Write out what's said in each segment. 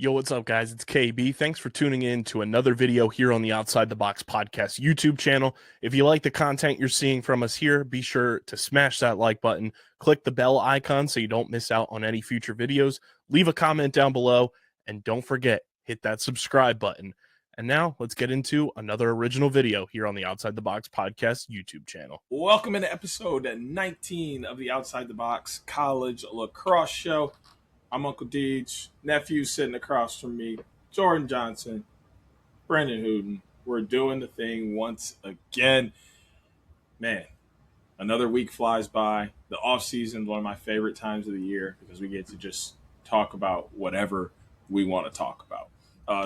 Yo, what's up, guys? It's KB. Thanks for tuning in to another video here on the Outside the Box Podcast YouTube channel. If you like the content you're seeing from us here, be sure to smash that like button, click the bell icon so you don't miss out on any future videos, leave a comment down below, and don't forget, hit that subscribe button. And now let's get into another original video here on the Outside the Box Podcast YouTube channel. Welcome into episode 19 of the Outside the Box College Lacrosse Show. I'm Uncle Deej, nephew sitting across from me, Jordan Johnson, Brendan Hooten. We're doing the thing once again. Man, another week flies by. The off season is one of my favorite times of the year because we get to just talk about whatever we want to talk about.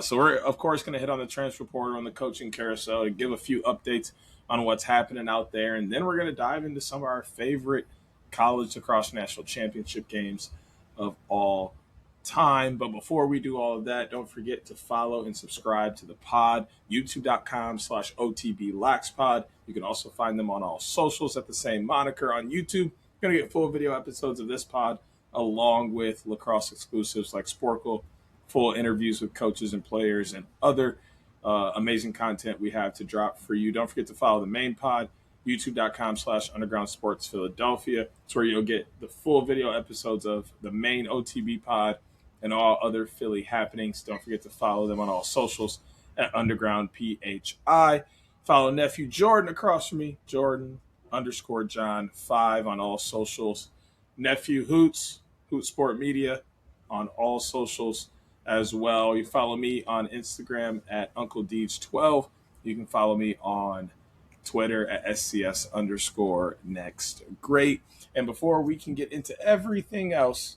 So we're, of course, going to hit on the transfer portal, on the coaching carousel, and give a few updates on what's happening out there. And then we're going to dive into some of our favorite college lacrosse national championship games of all time. But before we do all of that, don't forget to follow and subscribe to the pod, youtube.com/otblaxpod. You can also find them on all socials at the same moniker on YouTube. You're going to get full video episodes of this pod along with lacrosse exclusives like Sporkle, full interviews with coaches and players, and other amazing content we have to drop for you. Don't forget to follow the main pod, youtube.com/underground sports Philadelphia. It's where you'll get the full video episodes of the main OTB pod and all other Philly happenings. Don't forget to follow them on all socials at underground PHI. Follow nephew Jordan across from me, Jordan_John5 on all socials. Nephew Hoots, Hoot Sport Media on all socials as well. You follow me on Instagram at Uncle Deej12. You can follow me on Twitter at SCS_next. Great. And before we can get into everything else,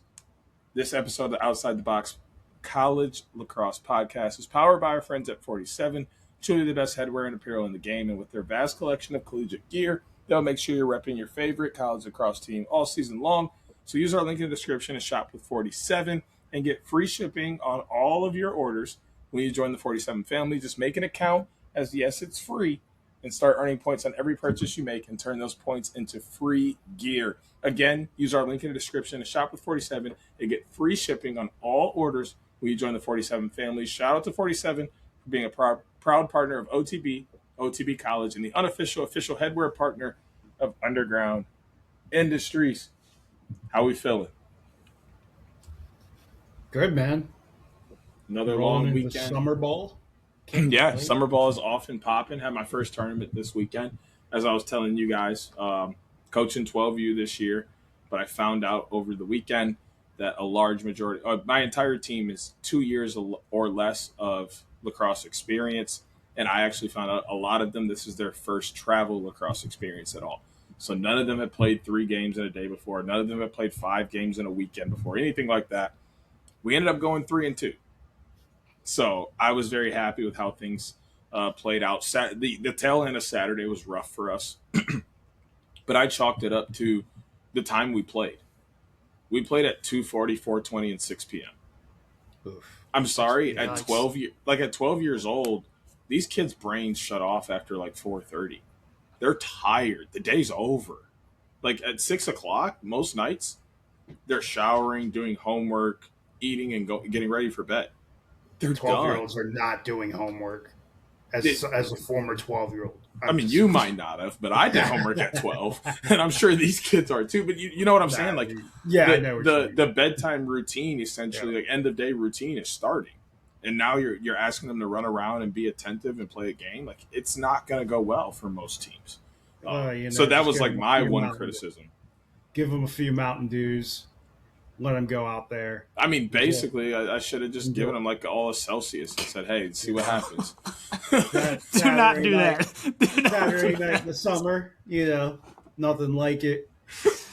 this episode of the Outside the Box College Lacrosse Podcast is powered by our friends at 47, truly the best headwear and apparel in the game. And with their vast collection of collegiate gear, they'll make sure you're repping your favorite college lacrosse team all season long. So use our link in the description and shop with 47 and get free shipping on all of your orders when you join the 47 family. Just make an account, as yes, it's free, and start earning points on every purchase you make and turn those points into free gear. Again, use our link in the description and shop with 47 and get free shipping on all orders when you join the 47 family. Shout out to 47 for being a proud partner of OTB, OTB College, and the official headwear partner of Underground Industries. How we feeling? Good, man. Another long weekend. Summer ball. Yeah, summer ball is off and popping. Had my first tournament this weekend. As I was telling you guys, coaching 12U this year, but I found out over the weekend that a large majority – my entire team is 2 years or less of lacrosse experience, and I actually found out a lot of them, this is their first travel lacrosse experience at all. So none of them had played 3 games in a day before. None of them had played 5 games in a weekend before, anything like that. We ended up going 3-2. So I was very happy with how things played out. The tail end of Saturday was rough for us, but I chalked it up to the time we played. We played at 2:40, 4:20, and 6 p.m. Oof. I'm sorry, at 12 years old, these kids' brains shut off after like 4:30. They're tired. The day's over. Like at 6 o'clock, most nights, they're showering, doing homework, eating, and getting ready for bed. They're 12-year-olds are not doing homework as a former 12-year-old. I mean, you might not have, but I did homework at 12, and I'm sure these kids are too. But you know what I'm saying? Like, yeah, I know the bedtime routine, essentially, like end of day routine, is starting, and now you're asking them to run around and be attentive and play a game. Like, it's not going to go well for most teams. So that was like my one criticism. Give them a few Mountain Dews. Let them go out there. I mean, basically, I should have just given them like all a Celsius and said, "Hey, see what happens." Do not do that. Saturday night in the summer, nothing like it.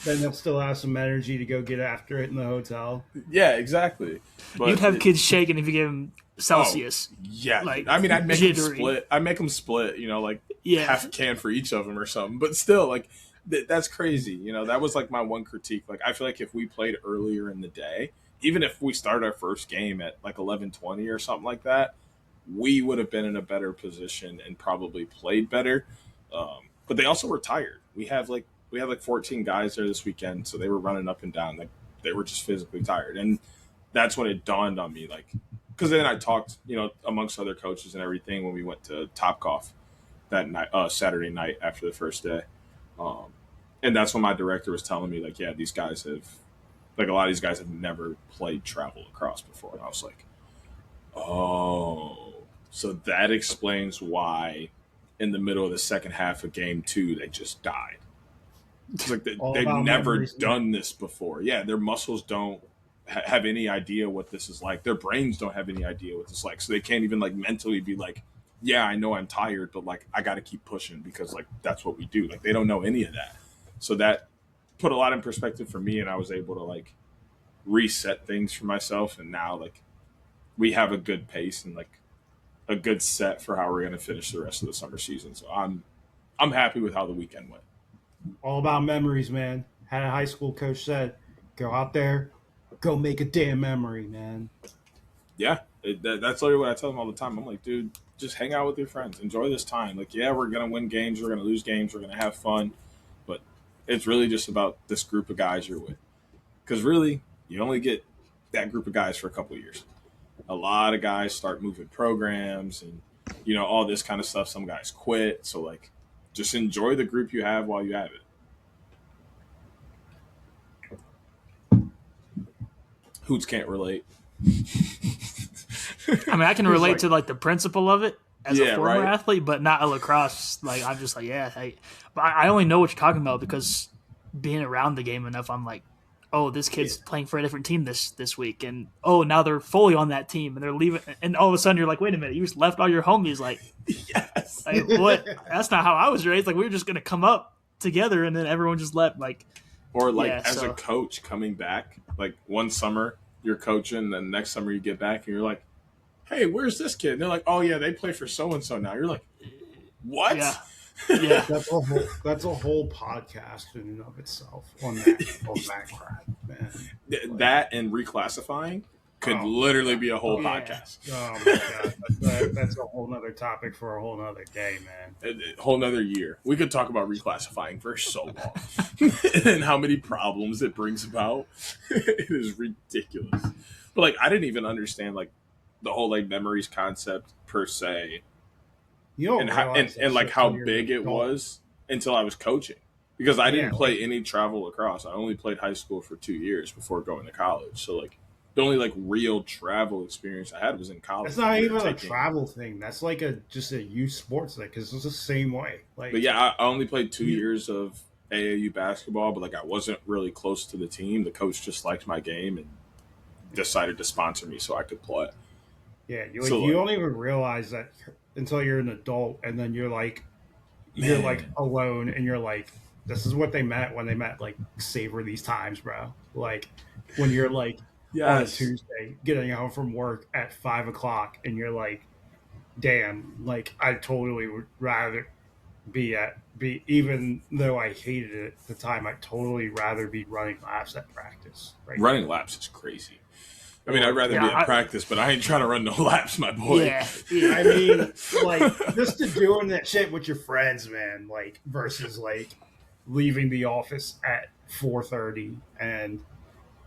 Then they'll still have some energy to go get after it in the hotel. Yeah, exactly. But you'd have kids shaking if you gave them Celsius. Yeah, like, I mean, I'd make them split. I'd make them split. Half a can for each of them or something. But still, like. That's crazy. That was like my one critique. Like, I feel like if we played earlier in the day, even if we started our first game at like 11:20 or something like that, we would have been in a better position and probably played better. But they also were tired. We have like 14 guys there this weekend, so they were running up and down. Like, they were just physically tired. And that's when it dawned on me, like, because then I talked, amongst other coaches and everything when we went to Topgolf that night, Saturday night after the first day. And that's when my director was telling me, like, yeah, these guys have, like, a lot of these guys have never played travel lacrosse before. And I was like, oh, so that explains why in the middle of the second half of game 2, they just died. It's like they've never done this before. Yeah, their muscles don't have any idea what this is like. Their brains don't have any idea what this is like. So they can't even, like, mentally be like, yeah, I know I'm tired, but, like, I got to keep pushing because, like, that's what we do. Like, they don't know any of that. So that put a lot in perspective for me, and I was able to, like, reset things for myself. And now, like, we have a good pace and, like, a good set for how we're going to finish the rest of the summer season. So I'm happy with how the weekend went. All about memories, man. Had a high school coach said, go out there, go make a damn memory, man. Yeah, that's literally what I tell them all the time. I'm like, dude, just hang out with your friends. Enjoy this time. Like, yeah, we're going to win games. We're going to lose games. We're going to have fun. But it's really just about this group of guys you're with. Because really, you only get that group of guys for a couple of years. A lot of guys start moving programs and, all this kind of stuff. Some guys quit. So, like, just enjoy the group you have while you have it. Hoots can't relate. I mean, I can relate to, like, the principle of it as a former athlete, but not a lacrosse. Like, I'm just like, yeah. But I only know what you're talking about because being around the game enough, I'm like, oh, this kid's playing for a different team this week, and oh, now they're fully on that team, and they're leaving, and all of a sudden you're like, wait a minute, you just left all your homies, like, yes, like, what? That's not how I was raised. Like, we were just gonna come up together, and then everyone just left, like, or like as a coach coming back, like one summer you're coaching, then next summer you get back and you're like, hey, where's this kid? And they're like, oh yeah, they play for so and so now. You're like, what? Yeah. That's a whole podcast in and of itself on that crap, man. That and reclassifying could literally be a whole podcast. Oh my god, that's a whole nother topic for a whole nother day, man. A whole nother year. We could talk about reclassifying for so long, and how many problems it brings about. It is ridiculous. But like, I didn't even understand like the whole like memories concept per se. And how big it was until I was coaching, because I didn't play any travel lacrosse. I only played high school for 2 years before going to college. So like the only like real travel experience I had was in college. It's not even a travel thing. That's like just a youth sports thing, because it's the same way. Like, but yeah, I only played 2 years of AAU basketball, but like I wasn't really close to the team. The coach just liked my game and decided to sponsor me so I could play. Yeah, you don't even realize that until you're an adult, and then you're like alone, and you're like, this is what they meant when they meant like savor these times, bro. Like when you're like on a Tuesday getting home from work at 5:00, and you're like, damn, like I totally would rather be even though I hated it at the time, I'd totally rather be running laps at practice. Right? Running laps is crazy. I mean, I'd rather be at practice, but I ain't trying to run no laps, my boy. Yeah. I mean, like, just to doing that shit with your friends, man, like, versus, like, leaving the office at 4:30 and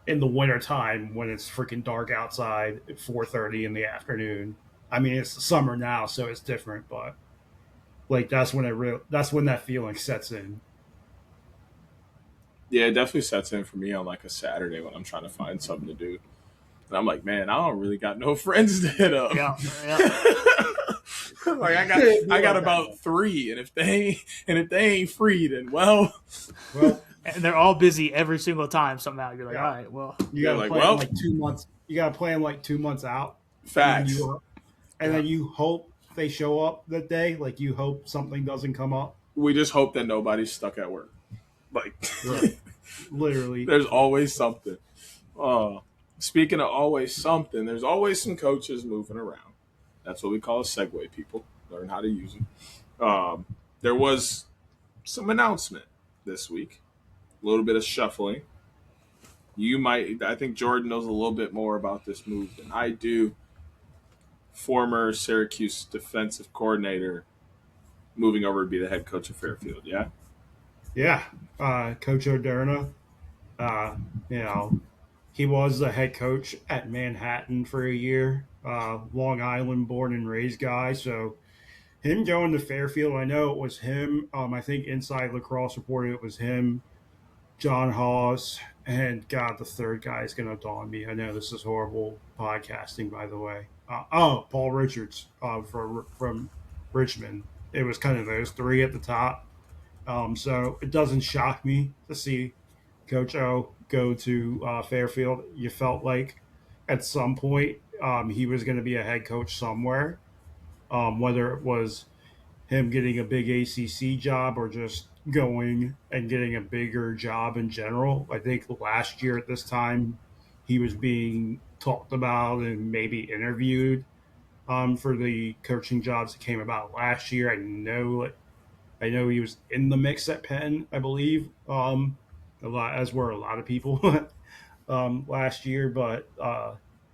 in the wintertime when it's freaking dark outside at 4:30 in the afternoon. I mean, it's the summer now, so it's different, but, like, that's when that feeling sets in. Yeah, it definitely sets in for me on, like, a Saturday when I'm trying to find something to do. And I'm like, man, I don't really got no friends to hit up. Yeah. Like I got about 3, and if they ain't free, then well, and they're all busy every single time somehow. You're like, all right, well, you gotta play in like 2 months. You gotta play in like 2 months out. Facts. And then you hope they show up that day. Like you hope something doesn't come up. We just hope that nobody's stuck at work. Like literally, there's always something. Speaking of always something, there's always some coaches moving around. That's what we call a segue, people. Learn how to use it. There was some announcement this week. A little bit of shuffling. I think Jordan knows a little bit more about this move than I do. Former Syracuse defensive coordinator moving over to be the head coach of Fairfield, yeah? Yeah. Coach O'Derna, he was the head coach at Manhattan for a year, Long Island born and raised guy. So him going to Fairfield, I know it was him. I think Inside Lacrosse reported it was him, John Hawes, and God, the third guy is going to dawn me. I know this is horrible podcasting, by the way. Paul Richards from Richmond. It was kind of those three at the top. So it doesn't shock me to see Coach O go to Fairfield. You felt like at some point he was going to be a head coach somewhere, whether it was him getting a big ACC job or just going and getting a bigger job in general. I think last year at this time, he was being talked about and maybe interviewed for the coaching jobs that came about last year. I know he was in the mix at Penn, I believe, a lot, as were a lot of people last year. But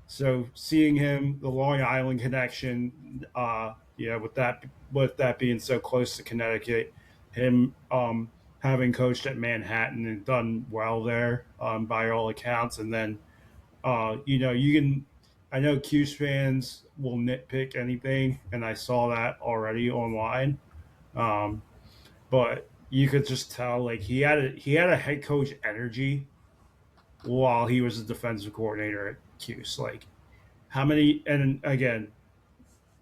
so seeing him, the Long Island connection, with that being so close to Connecticut, him having coached at Manhattan and done well there by all accounts, and then I know Cuse fans will nitpick anything, and I saw that already online. But you could just tell like he had a head coach energy while he was a defensive coordinator at Cuse. Like how many? And again,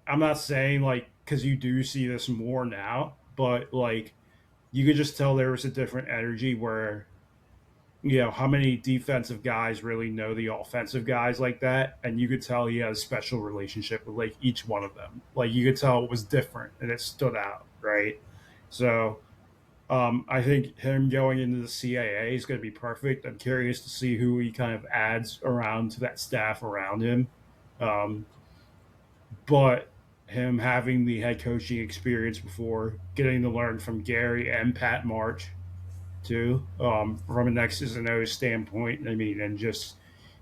I'm not saying like because you do see this more now, but like you could just tell there was a different energy where how many defensive guys really know the offensive guys like that, and you could tell he had a special relationship with like each one of them. Like you could tell it was different and it stood out, right? So I think him going into the CAA is going to be perfect. I'm curious to see who he kind of adds around to that staff around him. But him having the head coaching experience before, getting to learn from Gary and Pat March, too, from an X's and O's standpoint. I mean, and just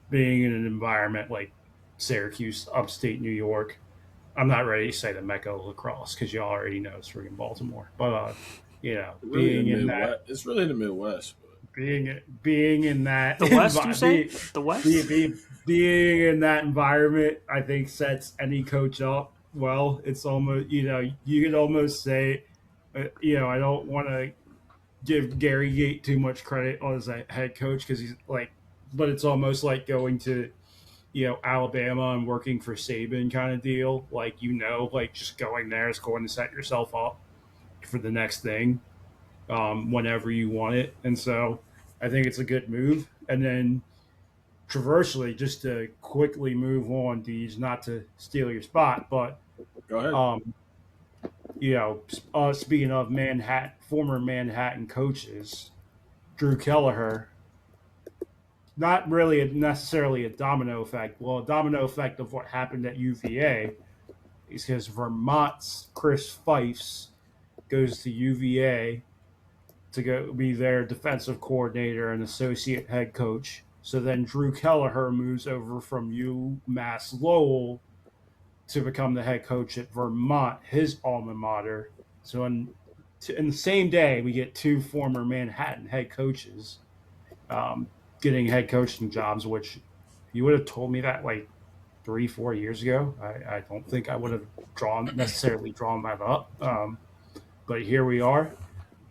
being in an environment like Syracuse, upstate New York. I'm not ready to say the Mecca of lacrosse because you already know it's freaking Baltimore. But really being in that, it's really the Midwest. Being in that the West, you say the West, being in that environment, I think sets any coach up well. It's almost you could almost say, I don't want to give Gary Gate too much credit as a head coach because he's like, but it's almost like going to Alabama and working for Saban kind of deal. Like, like just going there is going to set yourself up for the next thing whenever you want it. And so I think it's a good move. And then traversely, just to quickly move on, Deej, not to steal your spot, but go ahead. Speaking of former Manhattan coaches, Drew Kelleher, not really necessarily a domino effect. Well, a domino effect of what happened at UVA is because Vermont's Chris Fifes goes to UVA to go be their defensive coordinator and associate head coach. So then Drew Kelleher moves over from UMass Lowell to become the head coach at Vermont, his alma mater. So in the same day, we get two former Manhattan head coaches getting head coaching jobs, which you would have told me that like 3-4 years ago. I don't think I would have necessarily drawn that up. But here we are.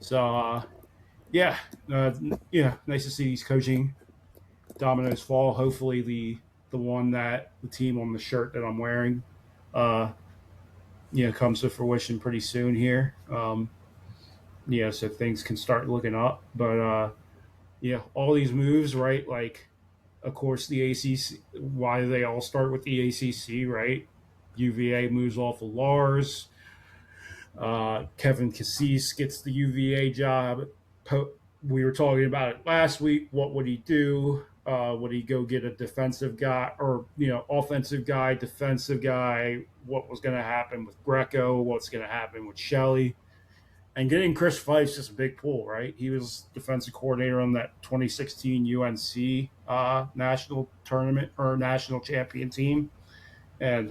So, nice to see these coaching dominoes fall. Hopefully the team on the shirt that I'm wearing comes to fruition pretty soon here. So things can start looking up. But all these moves, right? Like, of course, the ACC. Why do they all start with the ACC, right? UVA moves off of Lars. Kevin Cassis gets the UVA job. We were talking about it last week. What would he do? Would he go get a defensive guy or, offensive guy, defensive guy? What was going to happen with Greco? What's going to happen with Shelley? And getting Chris Fife's just a big pull, right? He was defensive coordinator on that 2016 UNC national tournament or national champion team. And,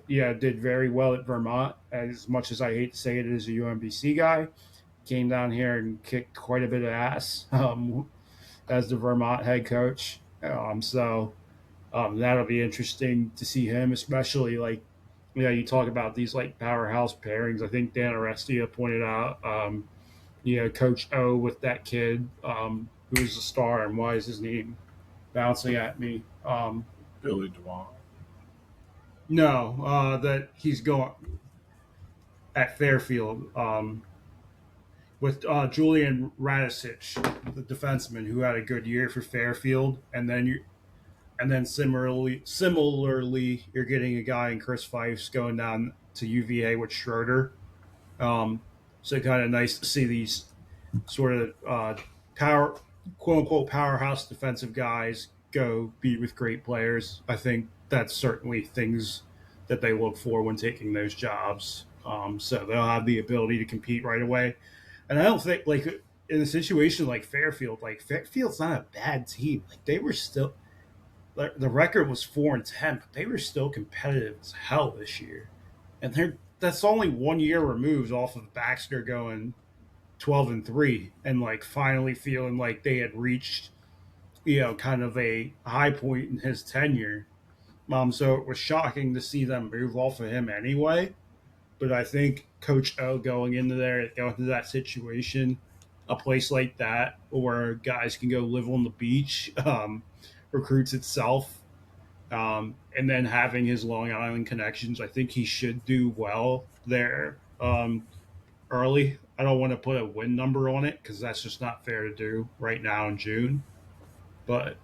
did very well at Vermont. As much as I hate to say it, as a UMBC guy, came down here and kicked quite a bit of ass as the Vermont head coach. So that'll be interesting to see him, especially like, you talk about these like powerhouse pairings. I think Dan Arestia pointed out, Coach O with that kid who's a star, and why is his name bouncing at me? Billy DeWong. No, that he's going at Fairfield with Julian Radicic, the defenseman who had a good year for Fairfield, and then similarly, you're getting a guy in Chris Fifes going down to UVA with Schroeder. So kind of nice to see these sort of quote unquote powerhouse defensive guys go be with great players. I think that's certainly things that they look for when taking those jobs. So they'll have the ability to compete right away. And I don't think like in a situation like Fairfield's not a bad team. Like they were still, the record was 4-10, but they were still competitive as hell this year. And that's only 1 year removed off of Baxter going 12-3 and like finally feeling like they had reached, kind of a high point in his tenure. So it was shocking to see them move off of him anyway. But I think Coach O going into that situation, a place like that where guys can go live on the beach, recruits itself, and then having his Long Island connections, I think he should do well there early. I don't want to put a win number on it because that's just not fair to do right now in June. But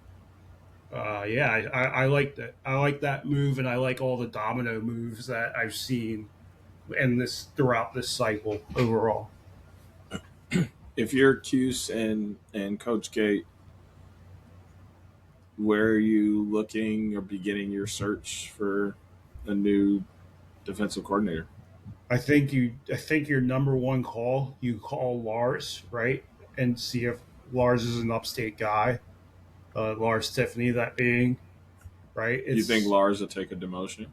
I like that. I like that move, and I like all the domino moves that I've seen throughout this cycle overall. If you're Cuse and Coach Gate, where are you looking or beginning your search for a new defensive coordinator? I think your number one call, you call Lars, right, and see if Lars is an upstate guy. Lars Tiffany, that being, right? You think Lars will take a demotion?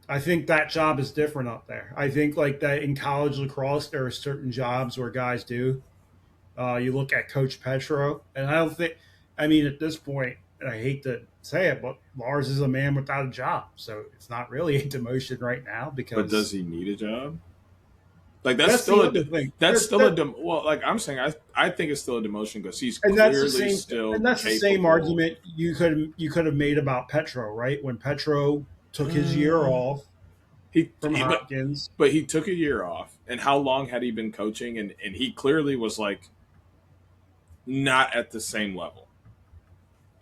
I think that job is different up there. I think like that in college lacrosse, there are certain jobs where guys do. You look at Coach Petro, and I don't think. I mean, at this point, and I hate to say it, but Lars is a man without a job, so it's not really a demotion right now. Because, but does he need a job? Like that's still a thing. That's still a well. Like I'm saying, I think it's still a demotion because he's clearly still. And that's the same argument you could have made about Petro, right? When Petro took his year off from Hopkins, but he took a year off. And how long had he been coaching? And he clearly was like not at the same level.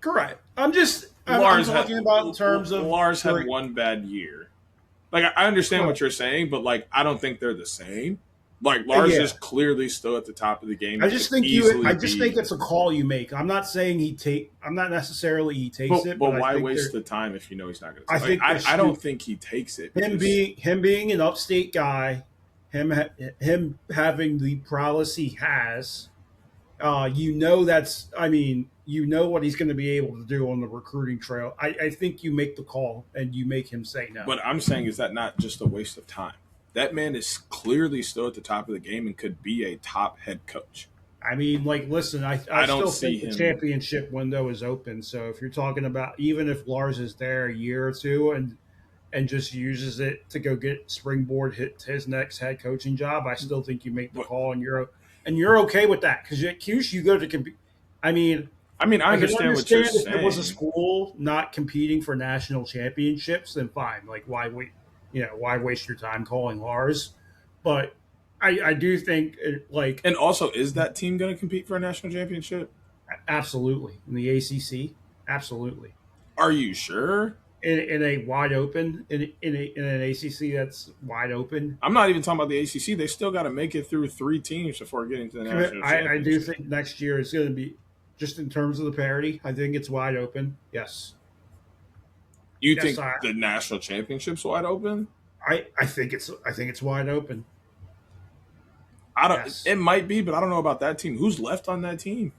Correct. I'm talking about in terms of Lars had one bad year. Like I understand what you're saying, but like I don't think they're the same. Like Lars is clearly still at the top of the game. I just think it's a call you make. I'm not saying I'm not necessarily he takes it. But why waste the time if you know he's not going to take it? I don't think he takes it. Him being an upstate guy, him having the prowess he has, you know what he's going to be able to do on the recruiting trail. I think you make the call and you make him say no. But I'm saying, is that not just a waste of time? That man is clearly still at the top of the game and could be a top head coach. I mean, like, listen, I still think the championship window is open. So if you're talking about, even if Lars is there a year or two and just uses it to go get springboard hit his next head coaching job, I still think you make the call and you're okay with that because at Cuse you go to compete. I understand what you're saying. If it was a school not competing for national championships, then fine. Like, why waste your time calling Lars? But I do think and also, is that team going to compete for a national championship? Absolutely, in the ACC, absolutely. Are you sure? In a wide open in an ACC that's wide open. I'm not even talking about the ACC. They still got to make it through 3 teams before getting to the national championship. I do think next year is going to be. Just in terms of the parity, I think it's wide open. Yes. You think the national championship's wide open? I think it's wide open. I don't. Yes. It might be, but I don't know about that team. Who's left on that team?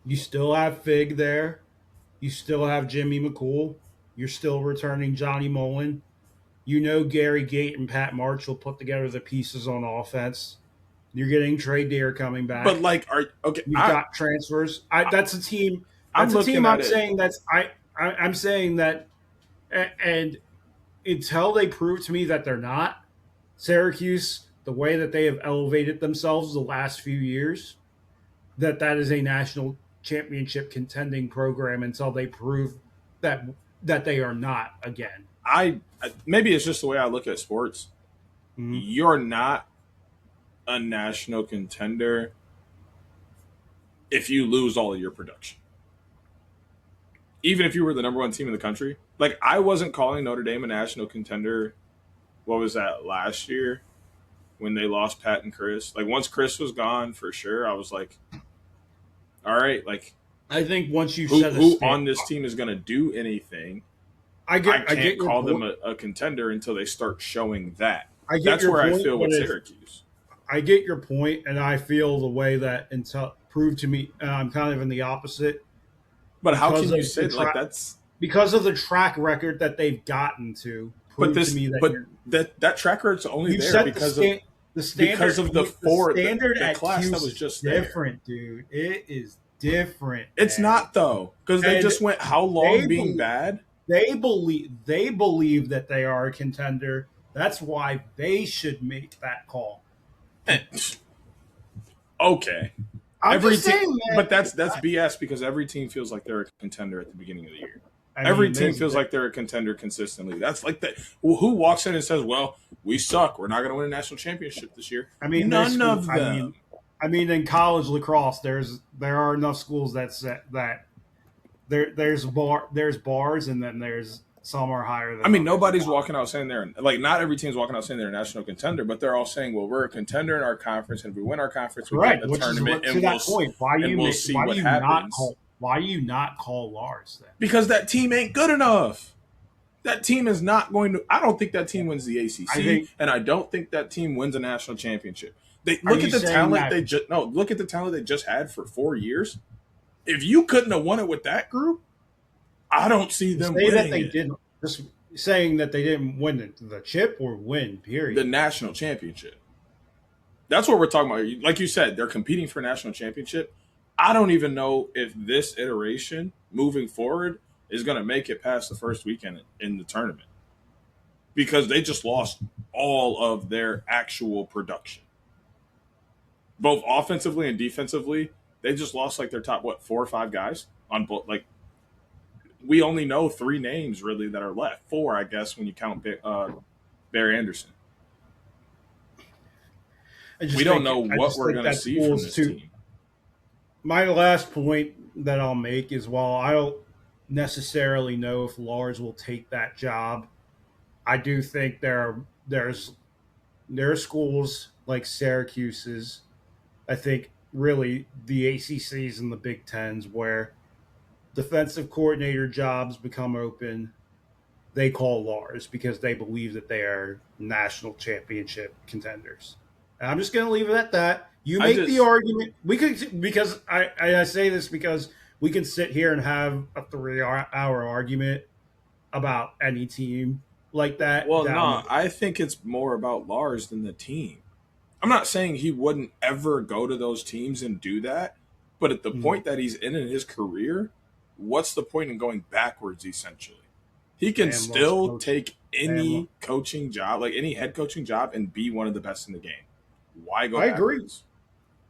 You still have Fig there. You still have Jimmy McCool. You're still returning Johnny Mullen. Gary Gate and Pat March will put together the pieces on offense. You're getting Trey Deer coming back. But like, you've got transfers. That's a team. That's a team. I'm saying that, and until they prove to me that they're not, Syracuse, the way that they have elevated themselves the last few years, that is a national championship contending program until they prove that they are not again. Maybe it's just the way I look at sports. Mm-hmm. You're not a national contender if you lose all of your production. Even if you were the number one team in the country. Like, I wasn't calling Notre Dame a national contender, what was that, last year when they lost Pat and Chris? Like, once Chris was gone, for sure, I was like, all right, like, I think once you who on this team is going to do anything, I can't call them a contender until they start showing that. That's where I feel with Syracuse. I get your point, and I feel the way that until proved to me, I'm kind of in the opposite. But how can you say like that's because of the track record that they've gotten to? But that track record's only there because of the class that was just different, dude. It is different. It's not though, because they just went how long being bad. They believe that they are a contender. That's why they should make that call. Okay. But that's BS because every team feels like they're a contender at the beginning of the year. Every team feels like they're a contender consistently. That's like that. Who walks in and says, "Well, we suck. We're not going to win a national championship this year." I mean, none of them. I mean, in college lacrosse, there are enough schools that there's bars, and then there's some are higher than. I mean, nobody's walking out saying they're like not every team's walking out saying they're a national contender, but they're all saying, "Well, we're a contender in our conference, and if we win our conference, we get the tournament, and we'll see what happens." Why do you not call Lars then? Because that team ain't good enough. That team is not going to. I don't think that team wins the ACC, and I don't think that team wins a national championship. Look at the talent they just had for 4 years. If you couldn't have won it with that group, I don't see them winning that they didn't. Just saying that they didn't win the chip or win, period. The national championship. That's what we're talking about. Like you said, they're competing for a national championship. I don't even know if this iteration moving forward is going to make it past the first weekend in the tournament because they just lost all of their actual production. Both offensively and defensively, they just lost like their top, 4 or 5 guys on both. Like, we only know 3 names really that are left. 4, I guess, when you count Barry Anderson. We don't know what we're going to see from this team. My last point that I'll make is while I don't necessarily know if Lars will take that job, I do think there are schools like Syracuse's, I think really the ACCs and the Big Tens where defensive coordinator jobs become open. They call Lars because they believe that they are national championship contenders. And I'm just going to leave it at that. You make the argument. We could, because I say this because we can sit here and have a 3-hour argument about any team like that. Well, no, I think it's more about Lars than the team. I'm not saying he wouldn't ever go to those teams and do that, but at the point that he's in his career, what's the point in going backwards, essentially? He can still take any coaching job, like any head coaching job, and be one of the best in the game. Why go backwards?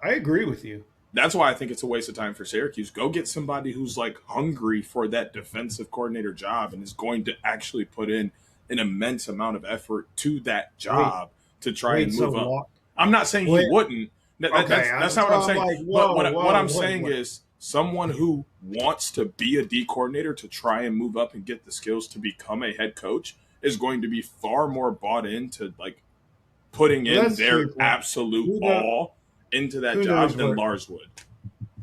I agree with you. That's why I think it's a waste of time for Syracuse. Go get somebody who's like hungry for that defensive coordinator job and is going to actually put in an immense amount of effort to that job to try and move up. I'm not saying he wouldn't. That's not what I'm saying. What I'm saying is someone who wants to be a D coordinator to try and move up and get the skills to become a head coach is going to be far more bought into like putting in their absolute all into that job than Lars would.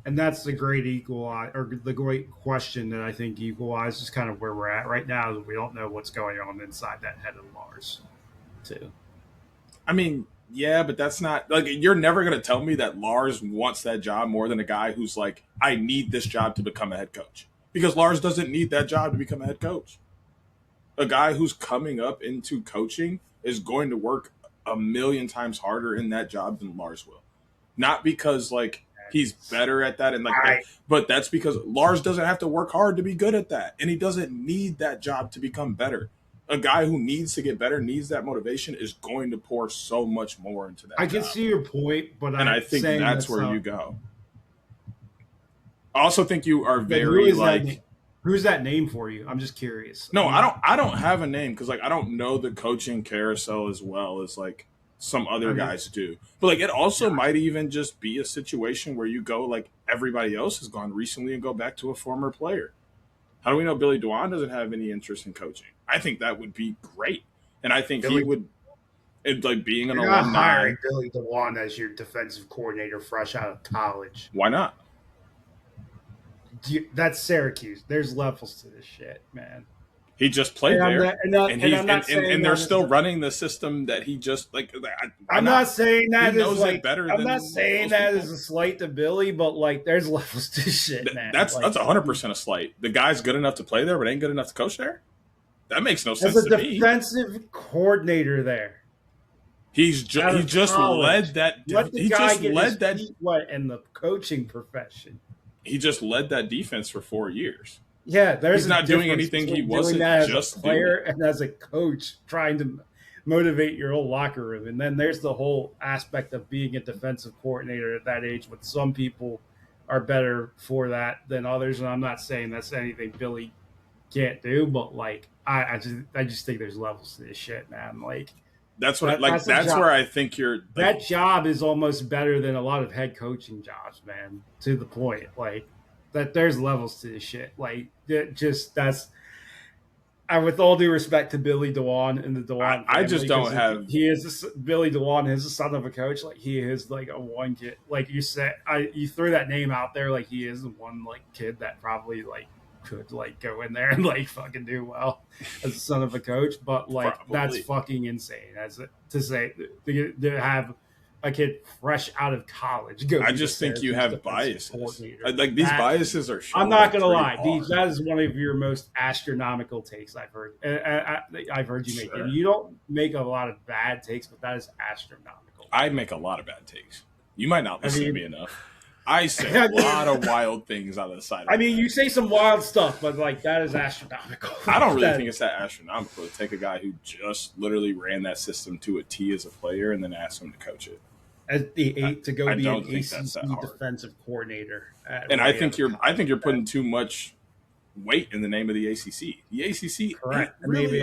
And that's the great the great question that I think equalizes kind of where we're at right now is we don't know what's going on inside that head of Lars too. I mean, yeah, but that's not like you're never going to tell me that Lars wants that job more than a guy who's like, I need this job to become a head coach. Because Lars doesn't need that job to become a head coach. A guy who's coming up into coaching is going to work a million times harder in that job than Lars will. not because like he's better at that and like that, but that's because Lars doesn't have to work hard to be good at that, and he doesn't need that job to become better. A guy who needs to get better, needs that motivation, is going to pour so much more into that. I can see your point, but I think that's where you go. I also think you are very like. Who's that name for you? I'm just curious. No, I don't have a name because like I don't know the coaching carousel as well as like some other guys do. But like it also might even just be a situation where you go like everybody else has gone recently and go back to a former player. How do we know Billy Dwan doesn't have any interest in coaching? I think that would be great, and I think he would. It's like being an alumni. Hiring Billy Dwan as your defensive coordinator fresh out of college. Why not? That's Syracuse. There's levels to this shit, man. He just played there, and they're still running the system that he just like. I'm not saying that is like better. I'm not saying that is a slight to Billy, but like there's levels to shit, man. That's 100% a slight. The guy's good enough to play there, but ain't good enough to coach there. That makes no sense to me. As a defensive coordinator there, he just led that. He just led that. What in the coaching profession? He just led that defense for 4 years. Yeah, he's not doing anything he wasn't just as a player and as a coach trying to motivate your whole locker room. And then there's the whole aspect of being a defensive coordinator at that age, but some people are better for that than others. And I'm not saying that's anything Billy can't do, but like I just think there's levels to this shit, man. Like that's what that's where I think you're like, that job is almost better than a lot of head coaching jobs, man, to the point. Like that there's levels to this shit. Like that's with all due respect to Billy Dwan and the Dwan family, I just don't have Billy Dwan is the son of a coach. Like he is like a one kid. Like you said, you threw that name out there. Like he is the one like kid that probably like could like go in there and like fucking do well as a son of a coach, but like that's fucking insane to have a kid fresh out of college go. I just think you have biases. Like these biases are. I'm not gonna lie, that is one of your most astronomical takes I've heard. I've heard you make, and you don't make a lot of bad takes, but that is astronomical. I make a lot of bad takes. You might not listen to me enough. I say a lot of wild things out of the side. You say some wild stuff, but like that is astronomical. I don't really think it's that astronomical to take a guy who just literally ran that system to a T as a player and then ask him to coach it. As the be an ACC defensive coordinator. And I think you're putting too much weight in the name of the ACC. The ACC, correct? Really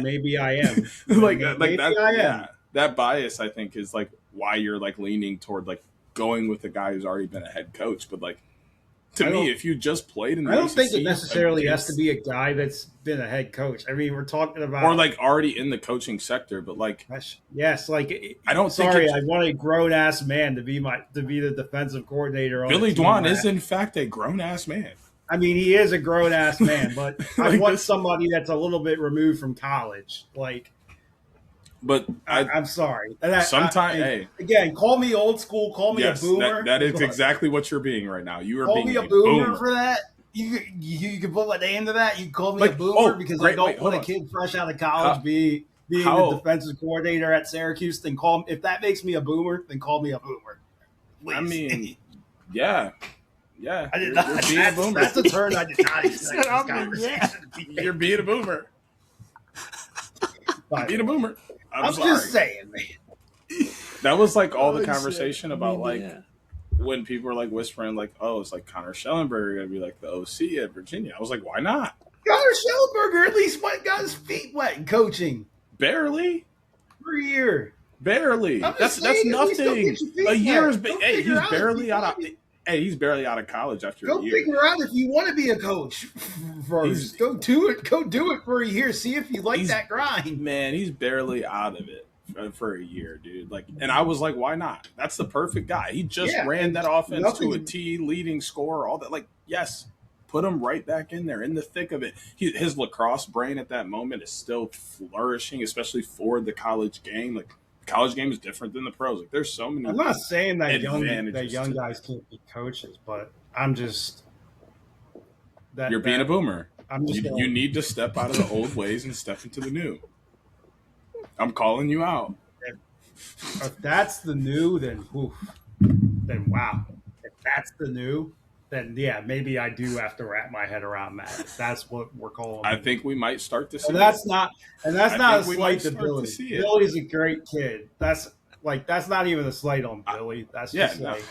maybe I am. That bias, I think, is like why you're like leaning toward like going with a guy who's already been a head coach. But like to me, if you just played in the I don't ACC, think it necessarily has to be a guy that's been a head coach. I mean, we're talking about or like already in the coaching sector, but like yes, like I don't. I want a grown ass man to be the defensive coordinator. Billy Dwan is in fact a grown ass man. I mean, he is a grown ass man, but like I want somebody that's a little bit removed from college, like. But I'm sorry. Sometimes, again, call me old school. Call me a boomer. That is exactly what you're being right now. You are call being me a boomer for that. You can put my name to that. You can call me a boomer because I don't want a kid fresh out of college being the defensive coordinator at Syracuse. Then if that makes me a boomer, then call me a boomer. Please. I mean, yeah. I did not. You're being a boomer. That's a turn I did not expect. You're being a boomer. Being a boomer. I'm sorry. Just saying, man. That was like all the conversation about when people were like whispering like, oh, it's like Connor Schellenberger going to be like the OC at Virginia. I was like, why not? Connor Schellenberger at least got his feet wet in coaching. Barely. For a year. Barely. That's nothing. A year is he's barely out of he's barely out of college after a year. Go figure out if you want to be a coach first. Go do it. Go do it for a year. See if you like that grind. Man, he's barely out of it for a year, dude. Like, and I was like, why not? That's the perfect guy. He just ran that offense to a T, leading scorer, all that. Like, yes, put him right back in there, in the thick of it. His lacrosse brain at that moment is still flourishing, especially for the college game. Like, college game is different than the pros. Like, there's so many. I'm not saying that young guys can't be coaches, but I'm just you're being a boomer. You need to step out of the old ways and step into the new. I'm calling you out. If that's the new, then oof. then wow, if that's the new, then yeah, maybe I do have to wrap my head around that. If that's what we're calling. I think we might start to see. And that's not a we slight to might Billy. to see it. Billy's a great kid. That's not even a slight on Billy. That's just like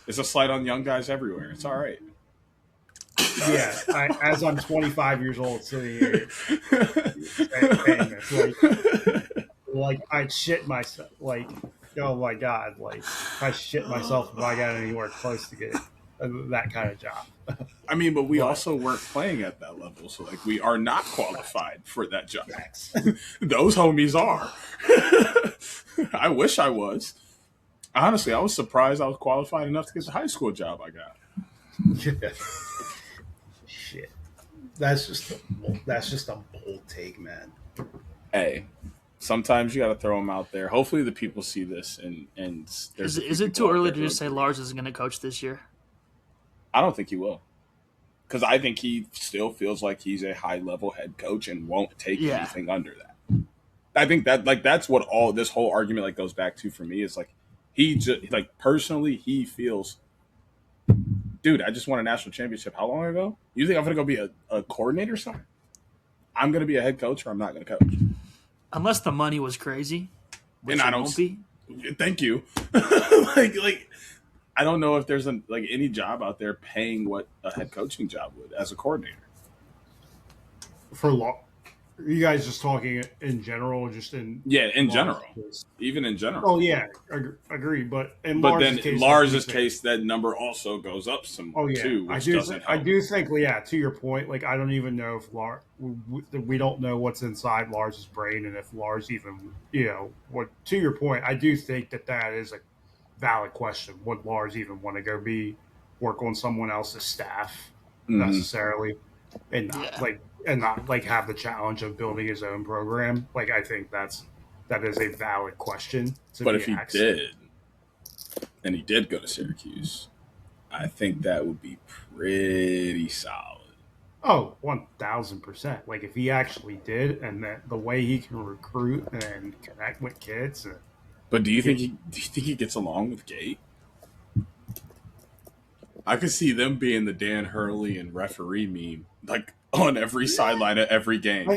it's a slight on young guys everywhere. It's all right. Yeah, as I'm 25 years old sitting here saying this, like I'd shit myself. Like, oh my god, like I shit myself if I got anywhere close to getting that kind of job. I mean, but we also weren't playing at that level, so like we are not qualified for that job. Those homies are. I wish I was. Honestly, I was surprised I was qualified enough to get the high school job I got. Shit, that's just a bold take, man. Hey, sometimes you got to throw them out there. Hopefully, the people see this and is it too early to just say Lars isn't going to coach this year? I don't think he will, because I think he still feels like he's a high level head coach and won't take anything under that. I think that that's what all this whole argument goes back to for me is he just personally he feels. Dude, I just won a national championship. How long ago? You think I'm going to go be a coordinator somewhere? I'm going to be a head coach or I'm not going to coach. Unless the money was crazy, which and I won't be. Thank you. I don't know if there's any job out there paying what a head coaching job would as a coordinator. For law. Are you guys just talking in general, just in general, even in general? Oh yeah, agree. But in Lars's case, that number also goes up some too, which doesn't help. I do think, to your point, I don't even know if we don't know what's inside Lars's brain, and if Lars even, what. To your point, I do think that is a valid question. Would Lars even want to go work on someone else's staff necessarily, and not have the challenge of building his own program? I think that is a valid question. But if he did, and he did go to Syracuse, I think that would be pretty solid. Oh, 1,000%. If he actually did, and that the way he can recruit and connect with kids. But do you think he gets along with Gate? I could see them being the Dan Hurley and referee meme, on every sideline at every game.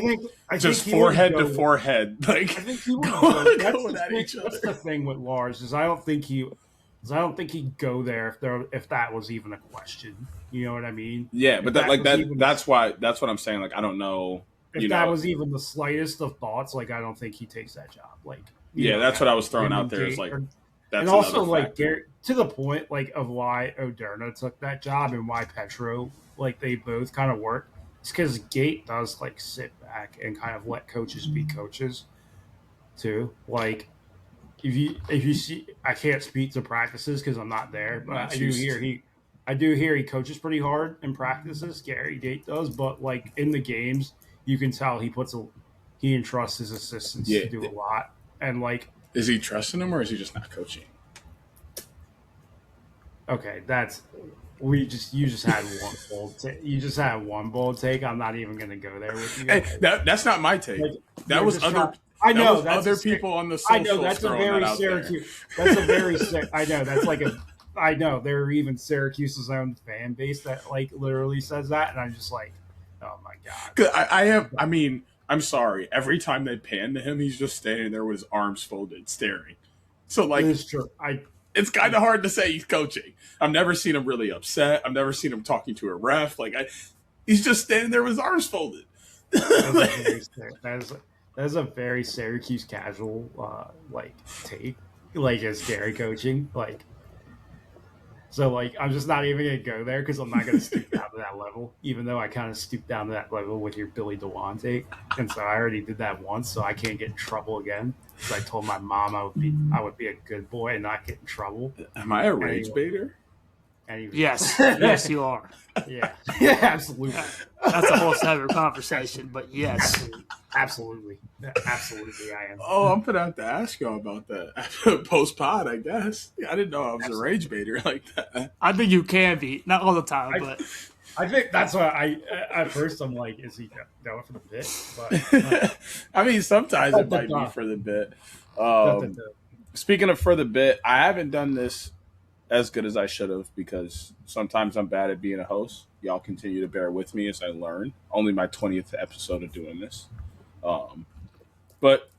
I think forehead to forehead, I think he would going at each other. That's the thing with Lars is I don't think he'd go there if that was even a question. You know what I mean? Yeah, but that's what I'm saying. I don't know if that was even the slightest of thoughts. I don't think he takes that job. That's what I was throwing out there. Is that's and also Gary, to the point of why Oderna took that job and why Petro they both kind of work. It's because Gate does sit back and kind of let coaches be coaches too. If you see, I can't speak to practices because I'm not there, but I do hear he coaches pretty hard in practices. Gary Gate does, but in the games, you can tell he entrusts his assistants to do a lot. And is he trusting them or is he just not coaching? Okay, you just had one bold take. You just had one bold take. I'm not even going to go there with you. Hey, that's not my take. That was other. I know that's other people on the socials. I know that's a very Syracuse. That's a very. I know that's I know there are even Syracuse's own fan base that literally says that, and I'm just oh my god. I mean, I'm sorry. Every time they pan to him, he's just standing there with his arms folded, staring. So it's true. It's kind of hard to say he's coaching. I've never seen him really upset. I've never seen him talking to a ref. He's just standing there with his arms folded. That is a very Syracuse casual take. As Gary coaching. So I'm just not even gonna go there because I'm not gonna stoop down to that level. Even though I kind of stooped down to that level with your Billy DeWan take, and so I already did that once, so I can't get in trouble again. So I told my mom I would be a good boy and not get in trouble. Am I a rage baiter? Yes, you are. Yeah, absolutely. That's a whole separate conversation, but yes, absolutely, I am. Oh, I'm gonna have to ask y'all about that post pod. I guess I didn't know I was a rage baiter like that. I think you can be, not all the time, but I think that's why at first I'm is he going for the bit? But I mean, sometimes it might be for the bit. Speaking of for the bit, I haven't done this as good as I should have because sometimes I'm bad at being a host. Y'all continue to bear with me as I learn. Only my 20th episode of doing this. But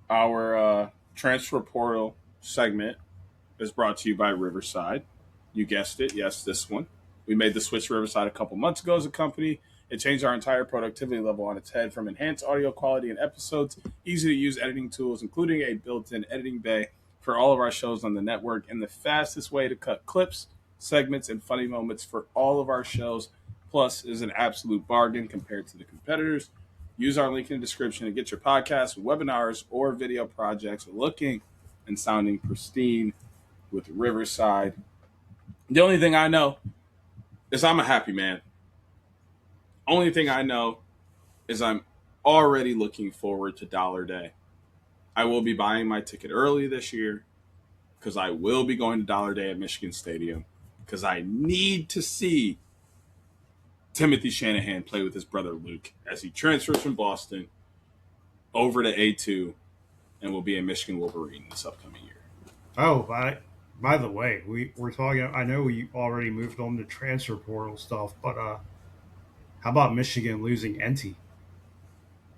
our transfer portal segment is brought to you by Riverside. You guessed it. Yes, this one. We made the switch to Riverside a couple months ago as a company. It changed our entire productivity level on its head from enhanced audio quality and episodes, easy to use editing tools, including a built-in editing bay for all of our shows on the network, and the fastest way to cut clips, segments, and funny moments for all of our shows. Plus is an absolute bargain compared to the competitors. Use our link in the description to get your podcasts, webinars, or video projects looking and sounding pristine with Riverside. The only thing I know is I'm a happy man. Only thing I know is I'm already looking forward to Dollar Day. I will be buying my ticket early this year because I will be going to Dollar Day at Michigan Stadium because I need to see Timothy Shanahan play with his brother Luke as he transfers from Boston over to A2 and will be a Michigan Wolverine this upcoming year. Oh, by the way, we're talking. I know we already moved on to transfer portal stuff, but how about Michigan losing NT?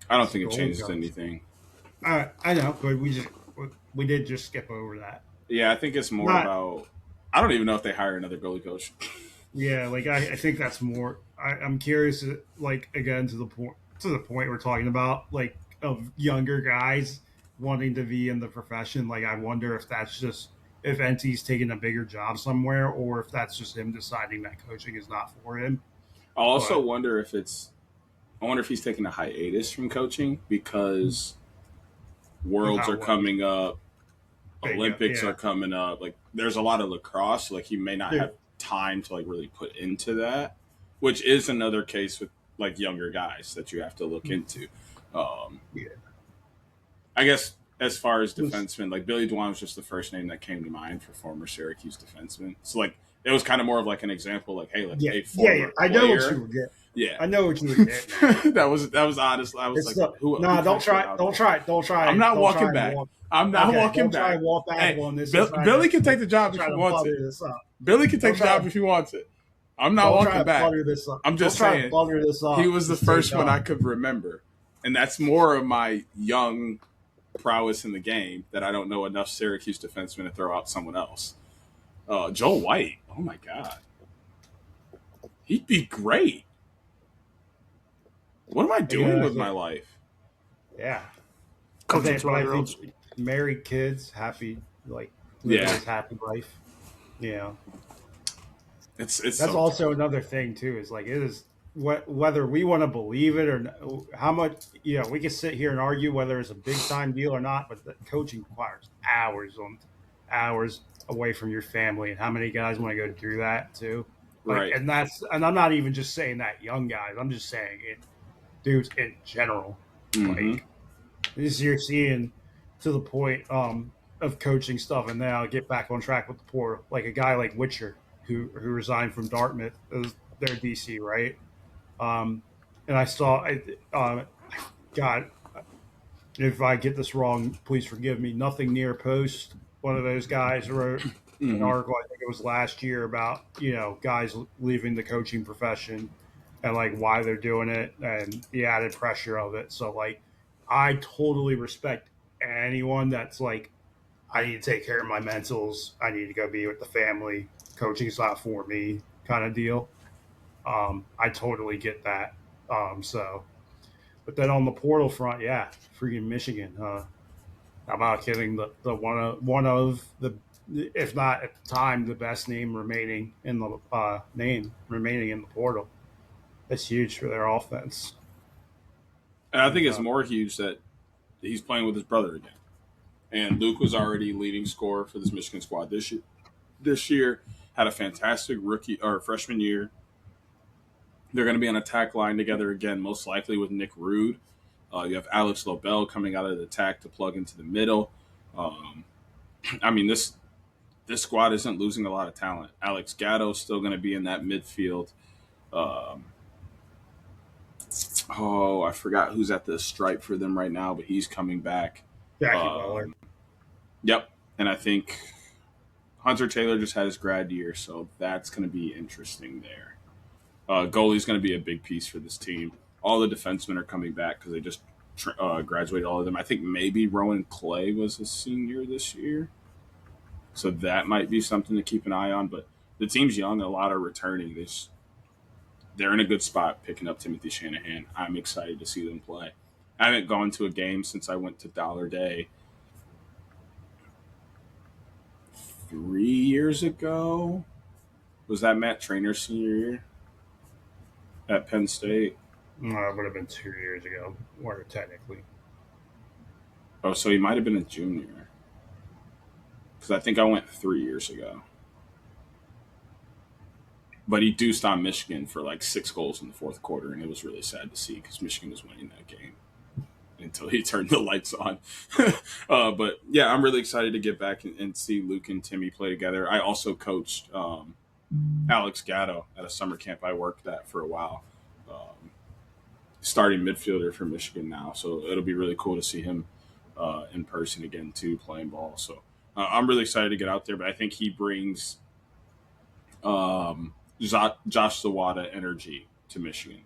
I don't think it changes anything. I know, but we did just skip over that. Yeah, I think it's more about. I don't even know if they hire another goalie coach. Yeah, like I think that's more. I'm curious, like again to the point we're talking about, like of younger guys wanting to be in the profession. Like I wonder if that's just if NT's taking a bigger job somewhere, or if that's just him deciding that coaching is not for him. I also wonder if he's taking a hiatus from coaching because Worlds are coming up, Olympics are coming up. Like there's a lot of lacrosse. Like he may not have time to like really put into that, which is another case with like younger guys that you have to look into. I guess as far as defensemen, like Billy Dwan was just the first name that came to mind for former Syracuse defensemen. So like it was kind of more of like an example, like hey, like a former I know what you would get. Yeah, I know what you would get. that was honest. I was don't try. I'm not walking back. I'm not walking back. Walk back on this. Billy can take the job if he wants it. Billy can take the job if he wants it. I'm not walking back. I'm just saying he was the first one I could remember, and that's more of my young prowess in the game that I don't know enough Syracuse defensemen to throw out someone else. Joel White. Oh my God, he'd be great. What am I doing with my life? Yeah. I think married kids, happy, like, happy life. Yeah. That's also another thing, too, is like, it is whether we want to believe it or how much, we can sit here and argue whether it's a big time deal or not, but the coaching requires hours away from your family. And how many guys want to go through that, too? Like, right. And I'm not even just saying that young guys, I'm just saying it. Dudes in general, like this you're seeing to the point of coaching stuff, and then I'll get back on track with the portal. Like a guy like Witcher, who resigned from Dartmouth as their DC, right? And I saw, God, if I get this wrong, please forgive me. Nothing Near Post. One of those guys wrote an article, I think it was last year, about guys leaving the coaching profession. And like why they're doing it and the added pressure of it. So like, I totally respect anyone that's like, I need to take care of my mentals. I need to go be with the family. Coaching's not for me, kind of deal. I totally get that. But then on the portal front, freaking Michigan. How about getting the one of the, if not at the time, the best name remaining in the portal. It's huge for their offense. And I think it's more huge that he's playing with his brother again. And Luke was already leading scorer for this Michigan squad this year. Had a fantastic freshman year. They're going to be on attack line together again, most likely with Nick Rude. You have Alex Lobel coming out of the attack to plug into the middle. This squad isn't losing a lot of talent. Alex Gatto's still going to be in that midfield. I forgot who's at the stripe for them right now, but he's coming back. Jackie Butler. Yep. And I think Hunter Taylor just had his grad year, so that's going to be interesting there. Goalie's going to be a big piece for this team. All the defensemen are coming back because they just graduated all of them. I think maybe Rowan Clay was a senior this year, so that might be something to keep an eye on. But the team's young, a lot are returning. They're in a good spot picking up Timothy Shanahan. I'm excited to see them play. I haven't gone to a game since I went to Dollar Day 3 years ago. Was that Matt Trainor's senior year at Penn State? No, it would have been 2 years ago, or technically. Oh, so he might have been a junior. Because I think I went 3 years ago. But he deuced on Michigan for like 6 goals in the fourth quarter, and it was really sad to see because Michigan was winning that game until he turned the lights on. But yeah, I'm really excited to get back and see Luke and Timmy play together. I also coached Alex Gatto at a summer camp I worked at for a while. Starting midfielder for Michigan now, so it'll be really cool to see him in person again too, playing ball. So I'm really excited to get out there, but I think he brings Josh Zawada energy to Michigan.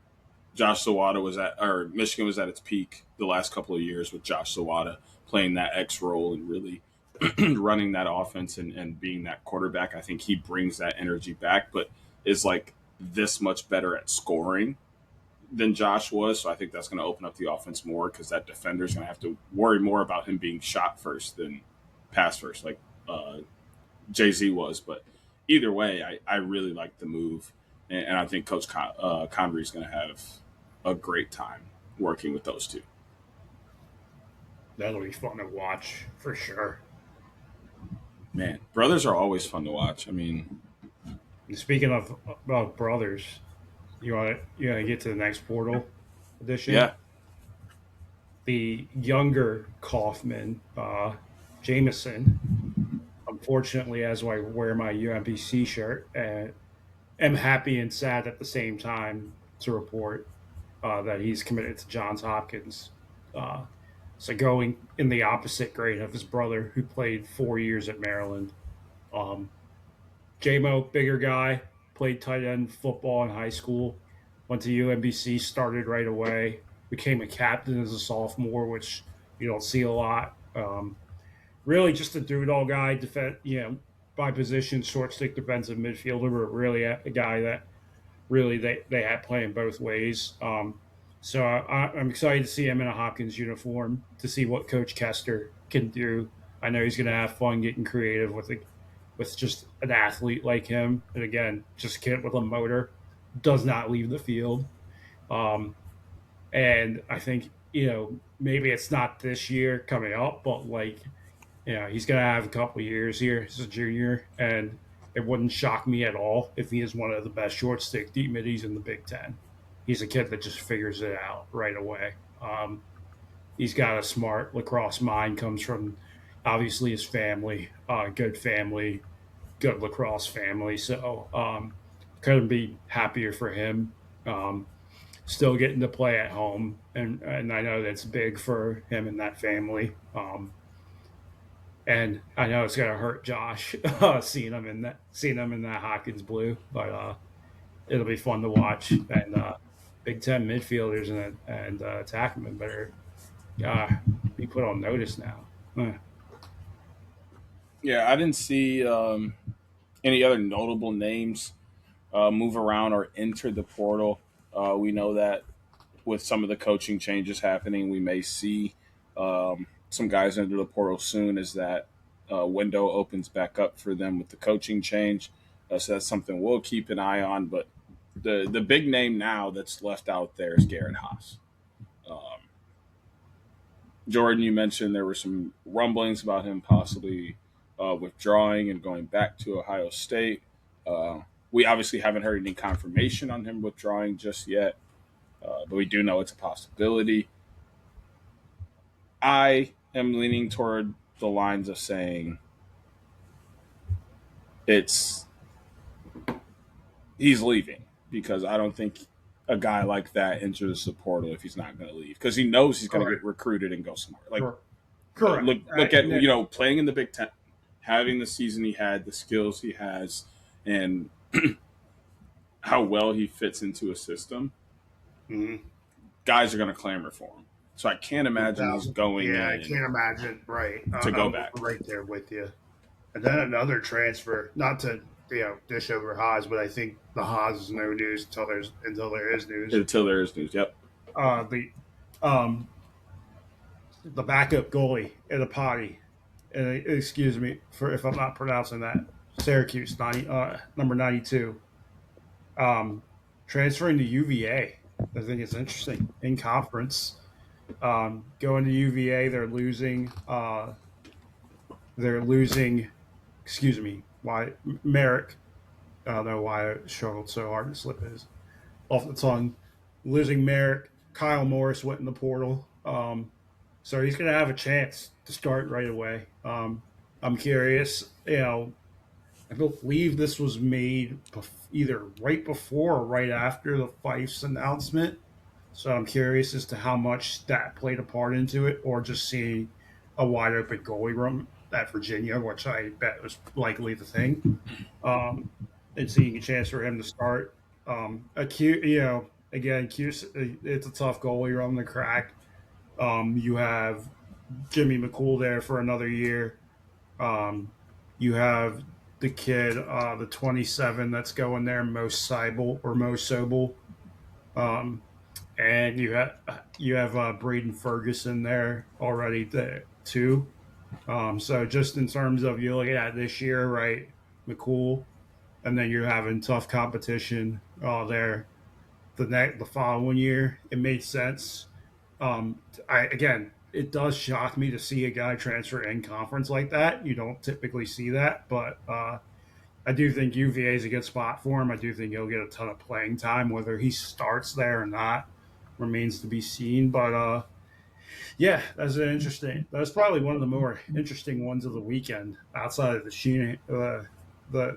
Michigan was at its peak the last couple of years with Josh Zawada playing that X role and really running that offense and being that quarterback. I think he brings that energy back, but is like this much better at scoring than Josh was. So I think that's going to open up the offense more because that defender is going to have to worry more about him being shot first than pass first, like Jay-Z was. But either way, I really like the move. And I think Coach Convery is going to have a great time working with those two. That'll be fun to watch for sure. Man, brothers are always fun to watch. I mean, speaking of brothers, you want to get to the next portal edition? Yeah. The younger Kaufman, Jameson, unfortunately, as I wear my UMBC shirt, am happy and sad at the same time to report that he's committed to Johns Hopkins. So going in the opposite grade of his brother, who played 4 years at Maryland. J-Mo, bigger guy, played tight end football in high school, went to UMBC, started right away, became a captain as a sophomore, which you don't see a lot. Really just a do-it-all guy, by position, short stick defensive midfielder, but really a guy that really they had playing both ways. So I'm excited to see him in a Hopkins uniform, to see what Coach Kester can do. I know he's going to have fun getting creative with just an athlete like him. And again, just a kid with a motor, does not leave the field. And I think, maybe it's not this year coming up, but he's going to have a couple of years here as a junior, and it wouldn't shock me at all if he is one of the best short stick deep middies in the Big Ten. He's a kid that just figures it out right away. He's got a smart lacrosse mind, comes from obviously his family, good lacrosse family. So couldn't be happier for him. Still getting to play at home, and I know that's big for him and that family. And I know it's gonna hurt Josh seeing him in that Hopkins blue, but it'll be fun to watch. And Big Ten midfielders and attackmen better be put on notice now. Yeah, I didn't see any other notable names move around or enter the portal. We know that with some of the coaching changes happening, we may see some guys enter the portal soon as that window opens back up for them with the coaching change. So that's something we'll keep an eye on. But the big name now that's left out there is Garrett Haas. Jordan, you mentioned there were some rumblings about him possibly withdrawing and going back to Ohio State. We obviously haven't heard any confirmation on him withdrawing just yet, but we do know it's a possibility. I am leaning toward the lines of saying he's leaving, because I don't think a guy like that enters the portal if he's not going to leave, because he knows he's going to get recruited and go somewhere. Correct. Look at playing in the Big Ten. having the season he had, the skills he has, and how well he fits into a system, guys are going to clamor for him. So I can't imagine he's going in. Yeah, I can't imagine. Right. To go back. Right there with you. And then another transfer, not to dish over Haas, but I think the Haas is no news until there is news. Until there is news, yep. The backup goalie at a potty, excuse me for if I'm not pronouncing that, Syracuse, number 92, transferring to UVA. I think it's interesting in conference. Going to UVA, they're losing. Excuse me. Why Merrick? I don't know why I struggled so hard to slip his off the tongue. Losing Merrick. Kyle Morris went in the portal. So he's going to have a chance to start right away. I'm curious. I believe this was made either right before or right after the Fife's announcement. So I'm curious as to how much that played a part into it, or just seeing a wide open goalie room at Virginia, which I bet was likely the thing, and seeing a chance for him to start. Again, Cuse, it's a tough goalie room to crack. You have Jimmy McCool there for another year. You have the kid, the 27 that's going there, Mo Sobel. And you have Braden Ferguson there already too. So just in terms of you looking at this year, right, McCool, and then you're having tough competition there the following year, it made sense. It does shock me to see a guy transfer in conference like that. You don't typically see that, but I do think UVA is a good spot for him. I do think he'll get a ton of playing time. Whether he starts there or not remains to be seen. But that's probably one of the more interesting ones of the weekend outside of the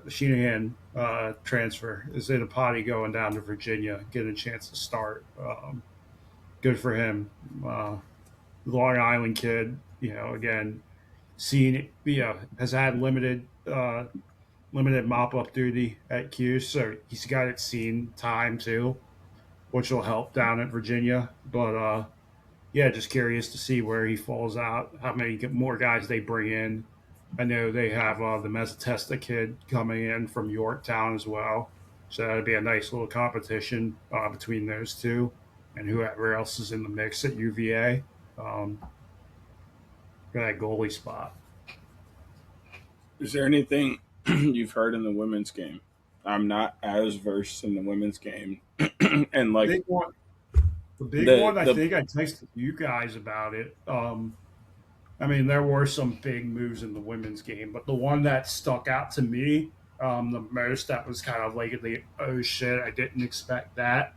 Shanahan transfer. Is it a potty going down to Virginia, getting a chance to start? Good for him. The Long Island kid, again, has had limited mop-up duty at Q, so he's got it seen time too, which will help down at Virginia. But, just curious to see where he falls out, how many more guys they bring in. I know they have the Mezzatesta kid coming in from Yorktown as well, so that'd be a nice little competition between those two and whoever else is in the mix at UVA for that goalie spot. Is there anything you've heard in the women's game? I'm not as versed in the women's game. And like the big one, I think I texted you guys about it. There were some big moves in the women's game, but the one that stuck out to me the most, that was kind of like oh shit, I didn't expect that,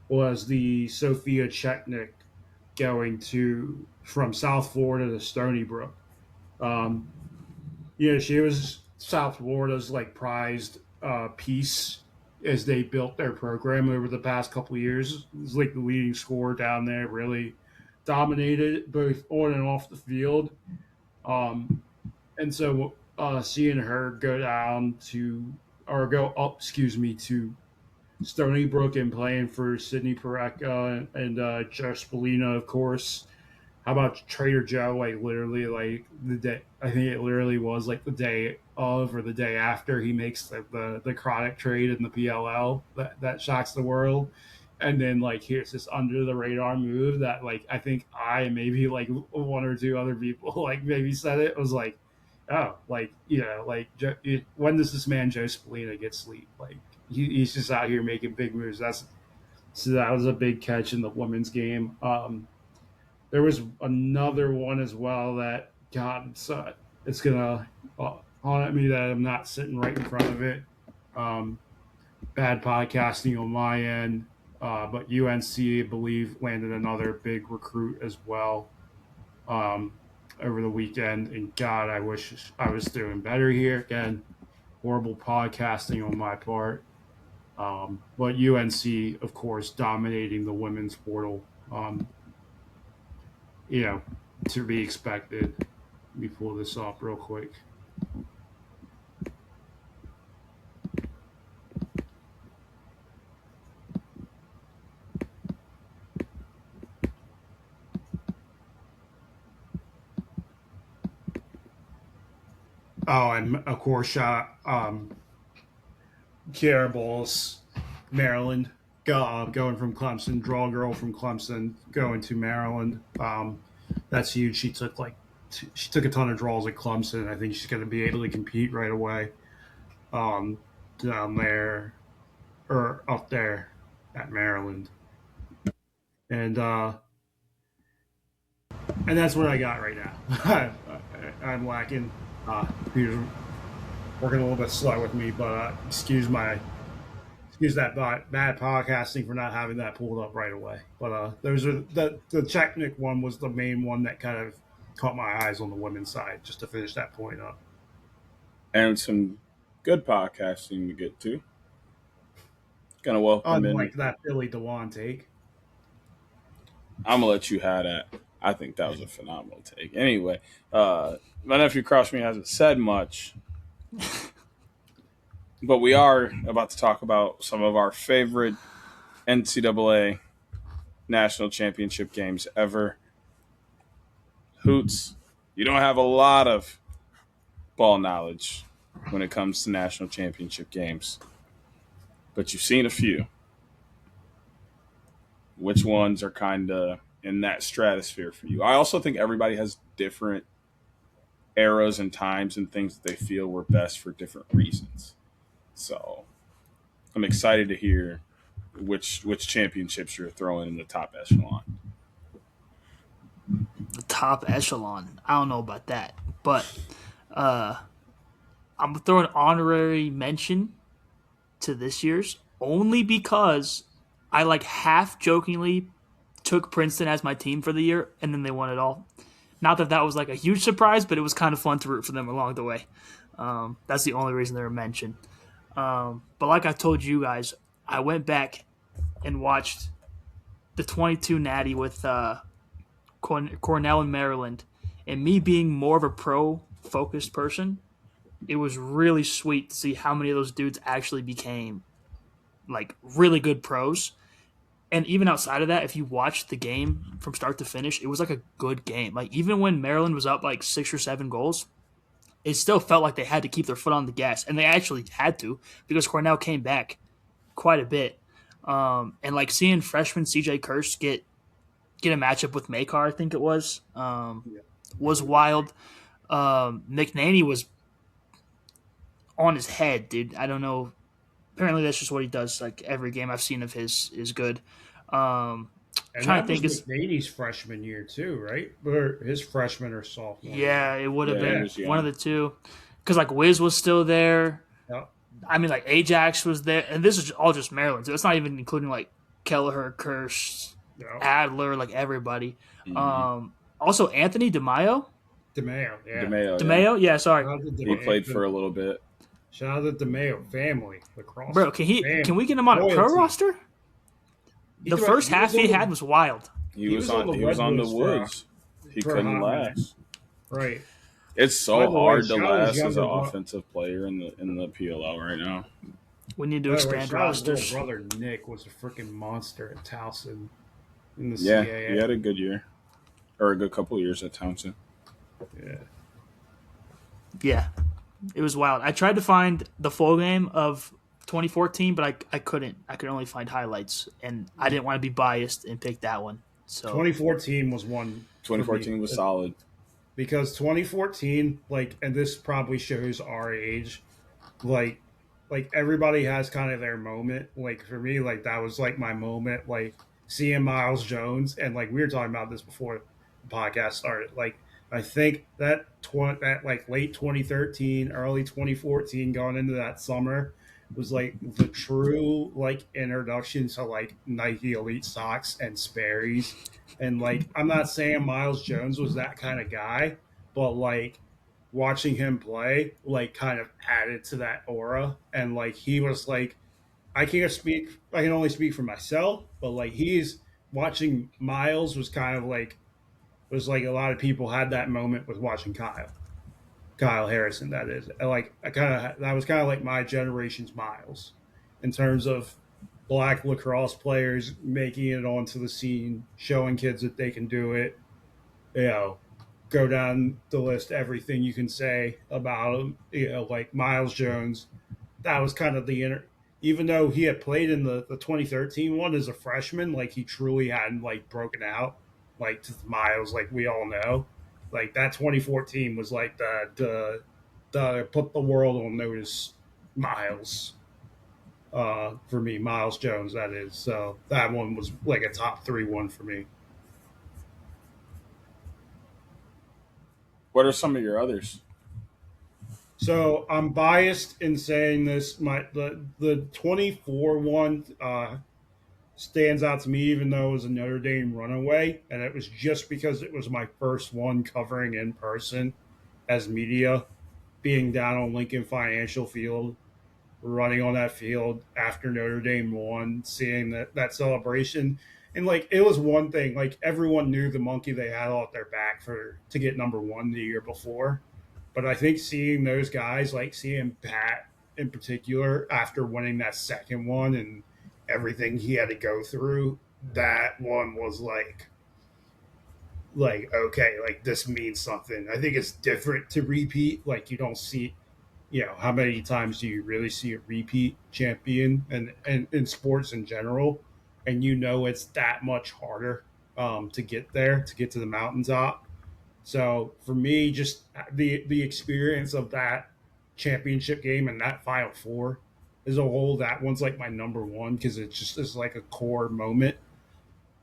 was the Sophia Chechnik going from South Florida to Stony Brook. She was South Florida's prized piece as they built their program over the past couple of years. It was the leading scorer down there, really dominated both on and off the field. And so seeing her go up to Stony Brook and playing for Sydney Parecka and Joe Spallina, of course. How about Trader Joe? Literally, the day, I think it literally was the day of or the day after he makes the chronic trade in the PLL that shocks the world. And then here's this under the radar move that I think I and maybe one or two other people maybe said it was when does this man Joe Spallina get sleep? He's just out here making big moves. So that was a big catch in the women's game. There was another one as well that it's gonna haunt at me that I'm not sitting right in front of it. Bad podcasting on my end, but UNC, I believe, landed another big recruit as well over the weekend. And God, I wish I was doing better here. Again, horrible podcasting on my part. But UNC, of course, dominating the women's portal. To be expected. Let me pull this up real quick. Oh, and of course, Kiara Bowles, Maryland, going from Clemson, draw girl from Clemson, going to Maryland. That's huge. She took a ton of draws at Clemson. I think she's going to be able to compete right away. Down there or up there at Maryland, and that's what I got right now. I'm lacking. Peter's working a little bit slow with me, but excuse that bad podcasting for not having that pulled up right away. But those are the Czechnik one was the main one that kind of caught my eyes on the women's side, just to finish that point up. And some good podcasting to get to. Gonna welcome in. Unlike that Billy DeWan take. I'm gonna let you have that. I think that was a phenomenal take. Anyway, my nephew Cross Me hasn't said much, but we are about to talk about some of our favorite NCAA national championship games ever. Hoots, you don't have a lot of ball knowledge when it comes to national championship games, but you've seen a few. Which ones are kind of in that stratosphere for you? I also think everybody has different eras and times and things that they feel were best for different reasons. So I'm excited to hear which championships you're throwing in the top echelon. The top echelon. I don't know about that, but I'm throwing honorary mention to this year's only because I half jokingly took Princeton as my team for the year, and then they won it all. Not that was a huge surprise, but it was kind of fun to root for them along the way. That's the only reason they were mentioned. But like I told you guys, I went back and watched the 22 Natty with Cornell and Maryland. And me being more of a pro-focused person, it was really sweet to see how many of those dudes actually became really good pros. And even outside of that, if you watched the game from start to finish, it was a good game. Even when Maryland was up 6 or 7 goals, it still felt like they had to keep their foot on the gas. And they actually had to, because Cornell came back quite a bit. And seeing freshman CJ Kirsch get a matchup with Makar, I think it was wild. McNaney was on his head, dude. I don't know. Apparently that's just what he does. Every game I've seen of his is good. And trying to think was McNaney's freshman year too, right? Or his freshman or sophomore. Yeah, it would have been one of the two. Because Wiz was still there. Yep. I mean, Ajax was there, and this is all just Maryland. So it's not even including Kelleher, Kirsch, Adler, everybody. Mm-hmm. Also Anthony DeMayo. DeMayo, yeah, sorry. He played for a little bit. Shout out to the DeMayo family, lacrosse. Bro, can we get him on a pro roster? The first half he had was wild. He was on the Woods. He couldn't last. Right. It's so hard to last as an offensive player in the PLL right now. We need to expand rosters. His brother Nick was a freaking monster at Towson in the CAA. CAA. He had a good year. Or a good couple of years at Towson. Yeah. It was wild. I tried to find the full game of 2014, but I couldn't. I could only find highlights, and I didn't want to be biased and pick that one. So 2014 was one. 2014 was solid. Because 2014, and this probably shows our age, everybody has kind of their moment. For me, that was my moment, seeing Miles Jones, and we were talking about this before the podcast started. I think that late 2013, early 2014, going into that summer was the true introduction to Nike Elite socks and Sperry's. And I'm not saying Miles Jones was that kind of guy, but watching him play kind of added to that aura. And he was I can only speak for myself, but he's watching Miles was kind of was a lot of people had that moment with watching Kyle Harrison. That is that was kind of my generation's Miles in terms of black lacrosse players making it onto the scene, showing kids that they can do it, go down the list everything you can say about him, like Miles Jones. That was kind of even though he had played in the 2013 one as a freshman, like he truly hadn't like broken out like to Miles, like we all know. Like that 2014 was like the put the world on notice Miles. For me, Miles Jones, that is. So that one was like a top 3 one for me. What are some of your others? So I'm biased in saying this. The 24 one stands out to me, even though it was a Notre Dame runaway, and it was just because it was my first one covering in person as media, being down on Lincoln Financial Field, running on that field after Notre Dame won, seeing that celebration. And like it was one thing, like everyone knew the monkey they had off their back to get number 1 the year before. But I think seeing those guys, like seeing Pat in particular after winning that second one and everything he had to go through, that one was like okay, like this means something. I think it's different to repeat. Like you don't see, how many times do you really see a repeat champion and in sports in general, and it's that much harder to get there, to get to the mountaintop. So for me, just the experience of that championship game and that Final Four as a whole, that one's like my number 1 because it's like a core moment.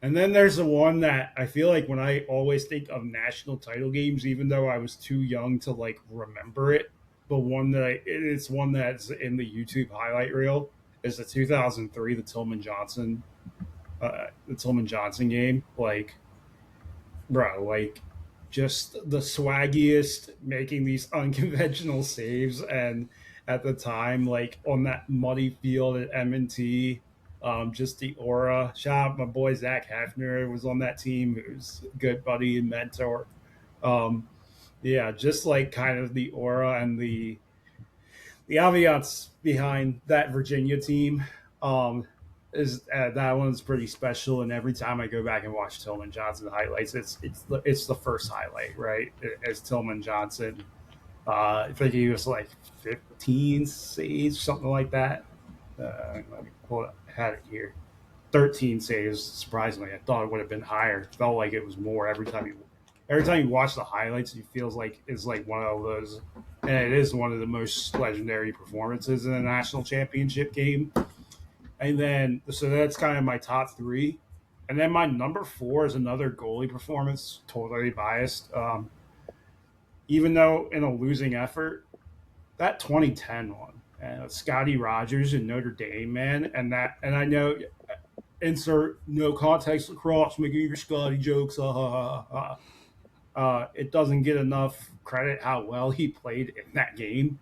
And then there's the one that I feel like when I always think of national title games, even though I was too young to like remember it, but it's one that's in the YouTube highlight reel is the 2003 the Tillman Johnson game. Like, bro, like just the swaggiest, making these unconventional saves, and at the time, like on that muddy field at M&T, just the aura. Shout out my boy Zach Hefner was on that team, who's a good buddy and mentor. Yeah, just like kind of the aura and the ambiance behind that Virginia team. Is that one's pretty special, and every time I go back and watch Tillman Johnson highlights, it's the first highlight, right? As Tillman Johnson, I think he was like 15 saves, something like that. Let me pull it. I had it here. 13 saves. Surprisingly, I thought it would have been higher. It felt like it was more every time you watch the highlights. It feels like it's like one of those, and it is one of the most legendary performances in a national championship game. And then, so that's kind of my top 3. And then my number 4 is another goalie performance, totally biased. Even though in a losing effort, that 2010 one, Scotty Rogers and Notre Dame, man. And I know, insert no context lacrosse, making your Scotty jokes. It doesn't get enough credit how well he played in that game.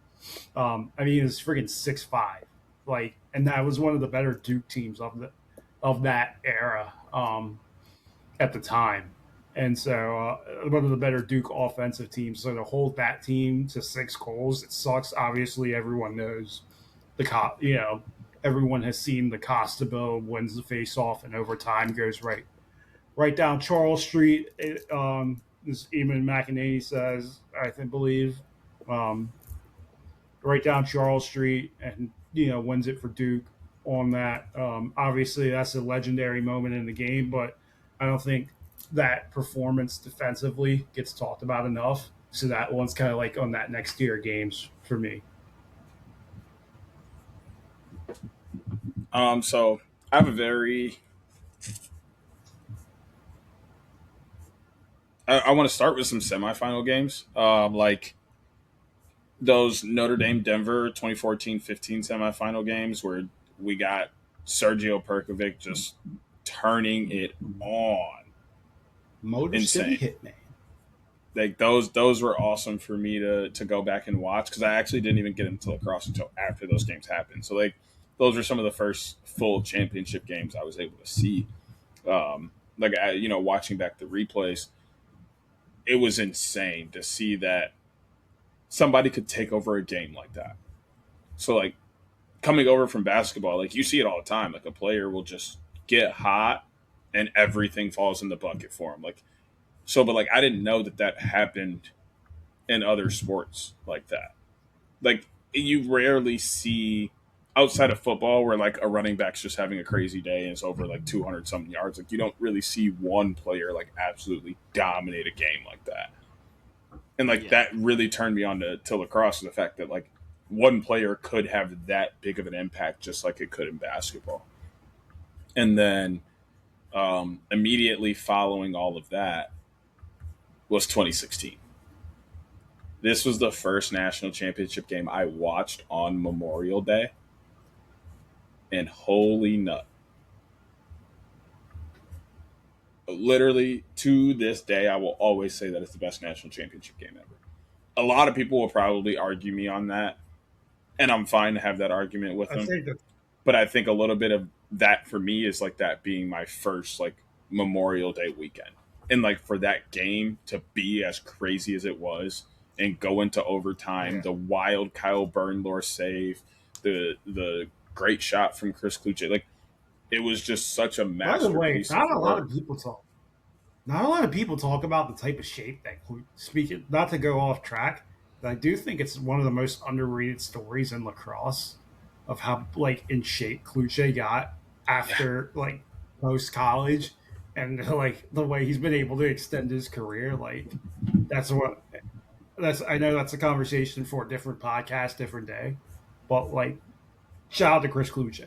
I mean, it was freaking 6'5". Like, and that was one of the better Duke teams of that era at the time, and so one of the better Duke offensive teams. So to hold that team to 6 goals, it sucks. Obviously, everyone knows everyone has seen the Costa Bill wins the face-off and overtime goes right down Charles Street. This Eamon McEnany says, believe, right down Charles Street, and wins it for Duke on that. Obviously, that's a legendary moment in the game, but I don't think that performance defensively gets talked about enough. So that one's kind of like on that next tier games for me. So I have a very I want to start with some semifinal games, like those Notre Dame Denver 2014-15 semifinal games where we got Sergio Perkovic just turning it on. Motor City Hitman. Like those were awesome for me to go back and watch, because I actually didn't even get into lacrosse until after those games happened. So like those were some of the first full championship games I was able to see. Watching back the replays, it was insane to see that somebody could take over a game like that. So like coming over from basketball, like you see it all the time. Like a player will just get hot and everything falls in the bucket for him. Like So, but like I didn't know that happened in other sports like that. Like you rarely see outside of football where like a running back's just having a crazy day and it's over like 200 something yards. Like you don't really see one player like absolutely dominate a game like that. And like that really turned me on to lacrosse, the fact that like one player could have that big of an impact just like it could in basketball. And then immediately following all of that was 2016. This was the first national championship game I watched on Memorial Day. And holy nut. Literally, to this day, I will always say that it's the best national championship game ever. A lot of people will probably argue me on that, and I'm fine to have that argument with them. But I think a little bit of that for me is like that being my first like Memorial Day weekend. And like for that game to be as crazy as it was and go into overtime, the wild Kyle Bernlor save, the great shot from Chris Kluche, like it was just such a masterpiece. By the way, not a lot of people talk about the type of shape that speaking, not to go off track, but I do think it's one of the most underrated stories in lacrosse of how like in shape Kluche got after like post college, and like the way he's been able to extend his career. Like I know that's a conversation for a different podcast, different day, but like shout out to Chris Kluche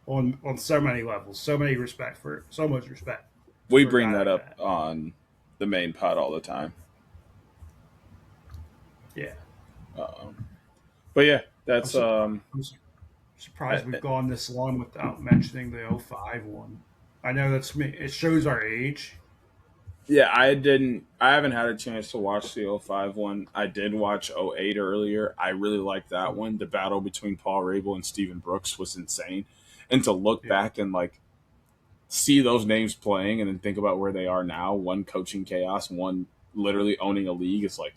on so many levels, so much respect. We bring that up on the main pod all the time. Yeah. But yeah, that's I'm surprised we've gone this long without mentioning the 05 one. I know that's me. It shows our age. Yeah, I haven't had a chance to watch the 05 one. I did watch 08 earlier. I really liked that one. The battle between Paul Rabel and Stephen Brooks was insane. And to look back and like see those names playing and then think about where they are now, one coaching chaos, one literally owning a league, it's like,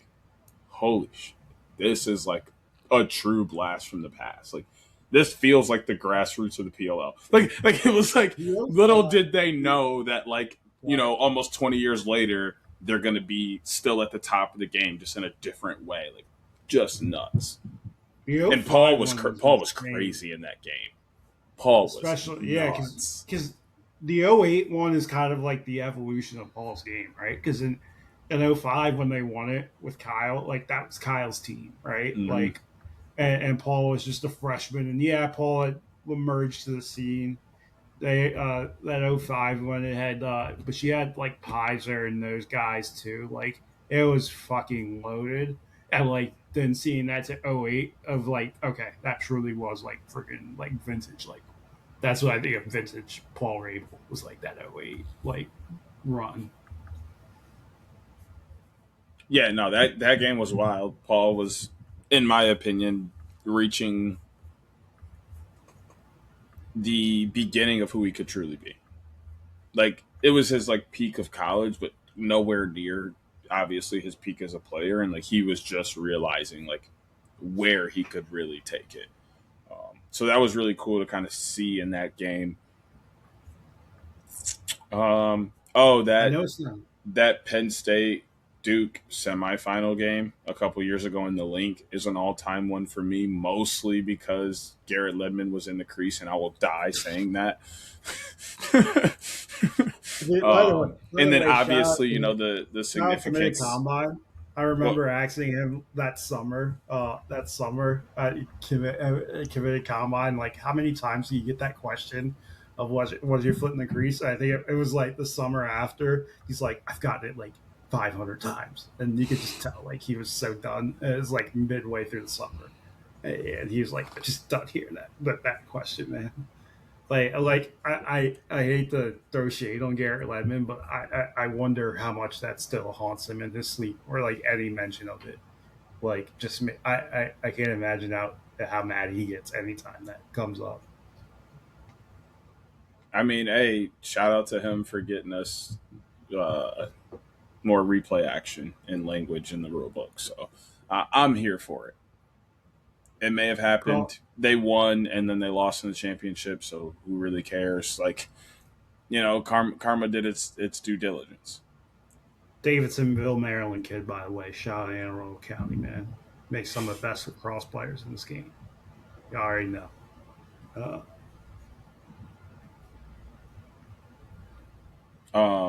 holy shit, this is like a true blast from the past. Like this feels like the grassroots of the PLL. Like it was like little did they know that like, you know, almost 20 years later, they're going to be still at the top of the game, just in a different way. Like just nuts. And Paul was crazy in that game. Paul was nuts. Because the 08 one is kind of like the evolution of Paul's game, right? Because in 05 when they won it with Kyle, like that was Kyle's team, right? Mm-hmm. Like, and Paul was just a freshman, and Paul had emerged to the scene. They that 05 when it had, but she had like Pizer and those guys too. Like it was fucking loaded, and like then seeing that to 08 of like, okay, that truly was like freaking like vintage. Like that's what I think of vintage Paul Rabel was like that 08 like run. Yeah, no, that game was wild. Paul was, in my opinion, reaching the beginning of who he could truly be. Like it was his like peak of college, but nowhere near obviously his peak as a player. And like he was just realizing like where he could really take it. So that was really cool to kind of see in that game. That Penn State Duke semifinal game a couple years ago in the Link is an all-time one for me, mostly because Garrett Ledman was in the crease, and I will die saying that. And then obviously, you know, the significance. I remember asking him that summer at committed combine, like how many times do you get that question of was your foot in the crease? I think it was like the summer after. He's like, I've gotten it like 500 times, and you could just tell like he was so done. It was like midway through the summer, and he was like, I'm just done hearing that question, man. Like I hate to throw shade on Garrett Ledman, but I wonder how much that still haunts him in his sleep, or like any mention of it. Like just I can't imagine how mad he gets anytime that comes up. I mean, hey, shout out to him for getting us more replay action and language in the rule book. So I'm here for it. It may have happened. Cool. They won and then they lost in the championship. So who really cares? Like, you know, karma did its due diligence. Davidsonville, Maryland kid, by the way. Shout out Anne Arundel County, man. Makes some of the best lacrosse players in this game. You already know.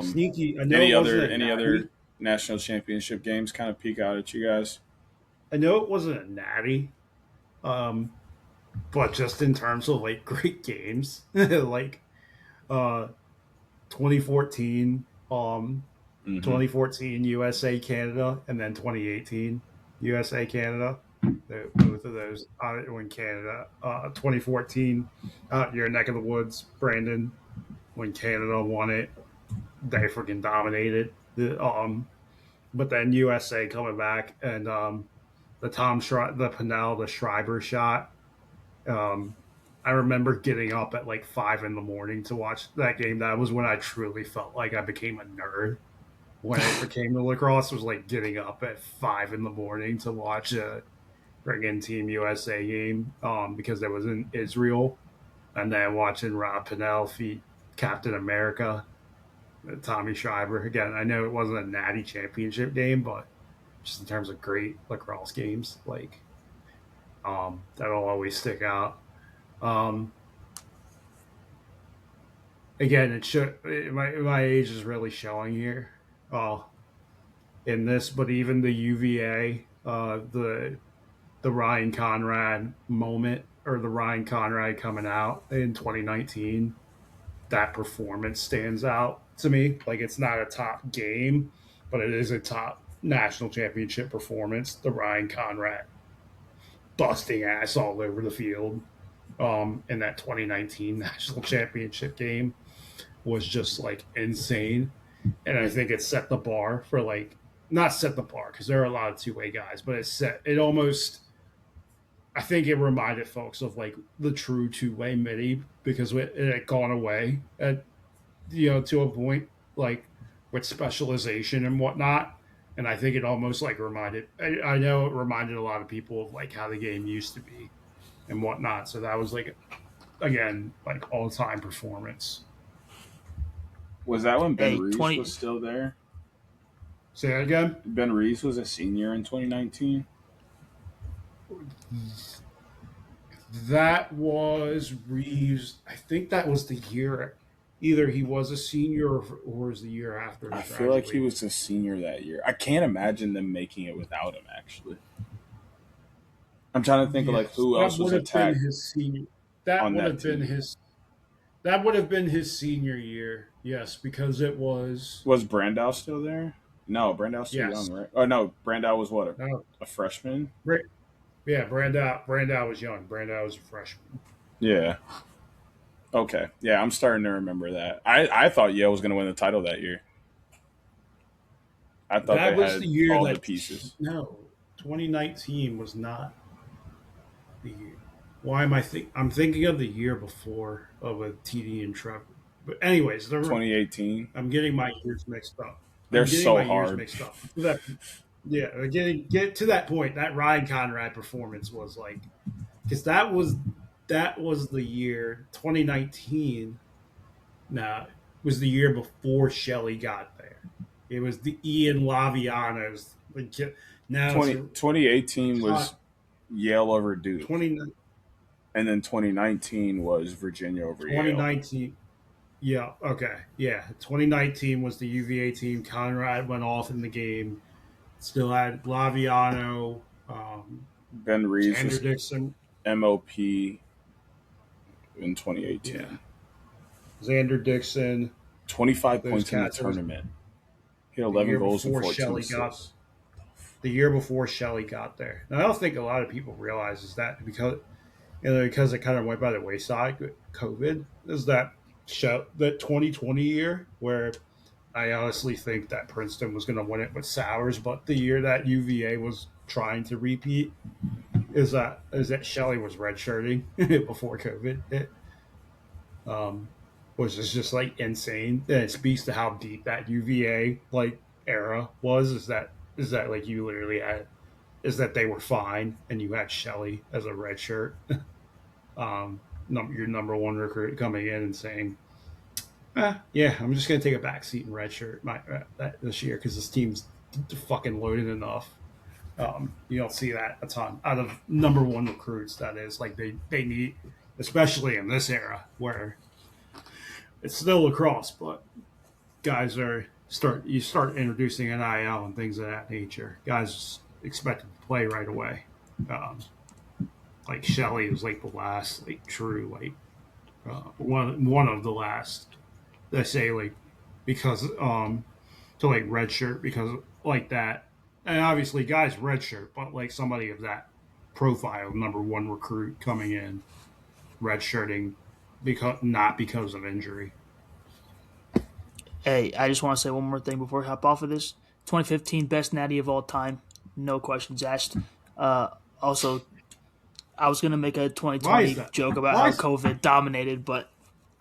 Sneaky. I know any it wasn't any other national championship games kind of peek out at you guys? I know it wasn't a natty, but just in terms of like great games, like 2014, 2014 USA Canada, and then 2018 USA Canada. Both of those when Canada, 2014, your neck of the woods, Brandon, when Canada won it, they freaking dominated. But then USA coming back and the the Schreiber shot. I remember getting up at like 5 a.m. to watch that game. That was when I truly felt like I became a nerd. When it became the lacrosse, was like getting up at 5 a.m. to watch a friggin' Team USA game because it was in Israel, and then watching Rob Pennell feat Captain America, Tommy Schreiber. Again, I know it wasn't a natty championship game, but just in terms of great lacrosse games, like that'll always stick out. Again, my age is really showing here in this, but even the UVA, the Ryan Conrad moment, or the Ryan Conrad coming out in 2019, that performance stands out to me. Like, it's not a top game, but it is a top national championship performance. The Ryan Conrad busting ass all over the field in that 2019 national championship game was just like insane. And I think it set the bar for like, not set the bar because there are a lot of two-way guys, but I think it reminded folks of like the true two-way midi because it had gone away at, to a point, like with specialization and whatnot. And I think it almost like I know it reminded a lot of people of like how the game used to be and whatnot. So that was like, again, like all-time performance. Was that when Ben Reeves was still there? Say that again? Ben Reeves was a senior in 2019? That was Reeves. I think that was the year. Either he was a senior or was the year after. I feel like he was a senior that year. I can't imagine them making it without him, actually. I'm trying to think of like who else was attacked. That would have been his. That would have been his senior year. Yes, because it was. Was Brandow still there? No, Brandow's still young, right? Oh no, Brandow was what? A freshman? Yeah, Brandow was young. Brandow was a freshman. Yeah. Okay. Yeah, I'm starting to remember that. I thought Yale was going to win the title that year. I thought that was the year all the pieces. No, 2019 was not the year. Why am I'm thinking of the year before of a TD and Trevor. But anyways, 2018. I'm getting my years mixed up. They're so hard. Mixed up. Yeah, get to that point. That Ryan Conrad performance was like, because that was the year 2019. Was the year before Shelley got there. It was the Ian Lavianos. Now 2018 was Yale over Duke. And then 2019 was Virginia over 2019. Yale. Yeah, okay. Yeah, 2019 was the UVA team. Conrad went off in the game. Still had Laviano, Ben Reeves, Xander Dixon, MOP in 2018. Yeah. Xander Dixon, 25 points in the tournament. He had 11 goals and 14 assists. The year before Shelley got there. Now, I don't think a lot of people realize is that because it kind of went by the wayside with COVID, is that 2020 year where I honestly think that Princeton was going to win it with Sowers, but the year that UVA was trying to repeat is that Shelley was redshirting before COVID hit, which is just like insane. And it speaks to how deep that UVA like era was. Is that like you literally had is that they were fine and you had Shelley as a redshirt, your number one recruit coming in and saying, Yeah, I'm just gonna take a back seat in redshirt this year because this team's fucking loaded enough. You don't see that a ton out of number one recruits. That is like they need, especially in this era where it's still lacrosse, but guys start introducing NIL and things of that nature. Guys expected to play right away. Like Shelley was like the last like true like one of the last. I say like because to like redshirt because like that, and obviously guys redshirt, but like somebody of that profile, number one recruit coming in, redshirting because of injury. Hey, I just want to say one more thing before we hop off of this. 2015 best natty of all time, no questions asked. Also, I was gonna make a 2020 joke about how COVID dominated, but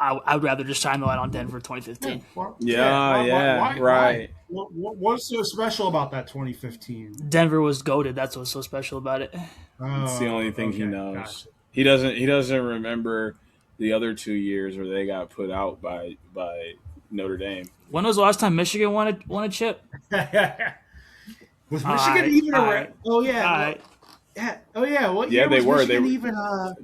I'd rather just shine the light on Denver 2015. Right. What's so special about that 2015? Denver was goated. That's what's so special about it. It's the only thing he knows. Gotcha. He doesn't remember the other 2 years where they got put out by Notre Dame. When was the last time Michigan won a chip? Was Michigan even around? Oh yeah. Yeah. Oh yeah. What year they were. Michigan they even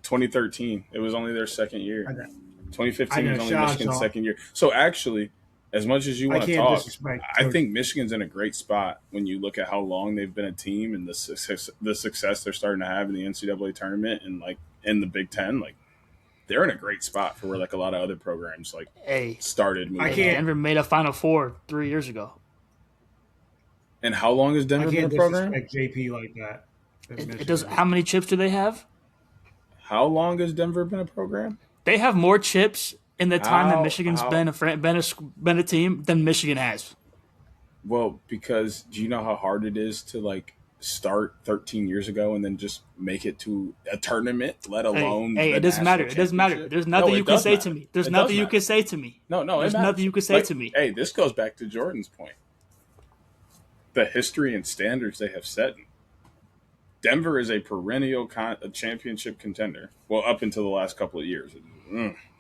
2013. It was only their second year. 2015 was only Michigan's second year. So actually, as much as you want to talk, I think Michigan's in a great spot when you look at how long they've been a team and the success they're starting to have in the NCAA tournament and like in the Big Ten. Like they're in a great spot for where like a lot of other programs like started moving. Denver made a Final Four 3 years ago. And how long has Denver been a program? I can't disrespect JP like that. It does. How many chips do they have? How long has Denver been a program? They have more chips in the time that Michigan's been a team than Michigan has. Well, because do you know how hard it is to like start 13 years ago and then just make it to a tournament, let alone it doesn't matter. It doesn't matter. There's nothing you can say to me. There's nothing you can say to me. No, there's nothing you can say to me. Hey, this goes back to Jordan's point. The history and standards they have set. Denver is a perennial a championship contender. Well, up until the last couple of years.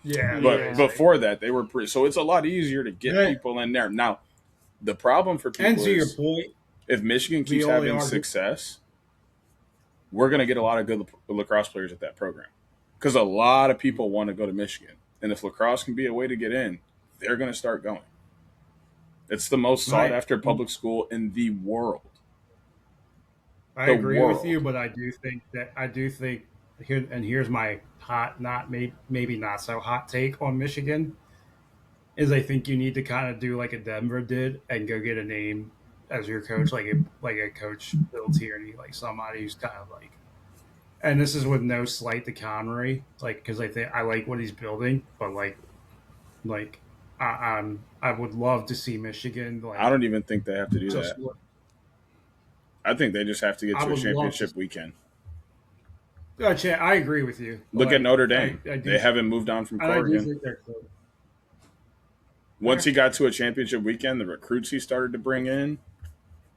But before that, they were so it's a lot easier to get people in there. Now, the problem for people is your point, if Michigan keeps having success, we're going to get a lot of good lacrosse players at that program because a lot of people want to go to Michigan. And if lacrosse can be a way to get in, they're going to start going. It's the most sought-after public school in the world. I agree with you, but I do think here's my hot, maybe not so hot take on Michigan, is I think you need to kind of do like a Denver did and go get a name as your coach, like a coach Bill Tierney, like somebody who's kind of like, and this is with no slight to Connery, like because I think I like what he's building, but like I would love to see Michigan. Like, I don't even think they have to do that. I think they just have to get to a championship weekend. I agree with you. Look at Notre Dame. They haven't moved on from Corrigan. Once he got to a championship weekend, the recruits he started to bring in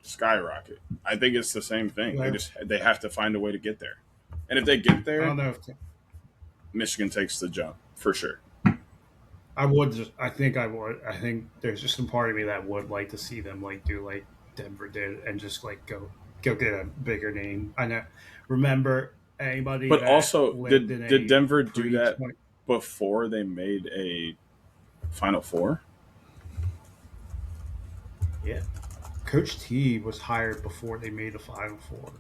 skyrocket. I think it's the same thing. Yeah. They have to find a way to get there. And if they get there, I don't know Michigan takes the jump for sure. I think there's just some part of me that would like to see them like do like Denver did and just like go get a bigger name. I know. Remember anybody? But also, did Denver do that before they made a Final Four? Yeah, Coach T was hired before they made a Final Four.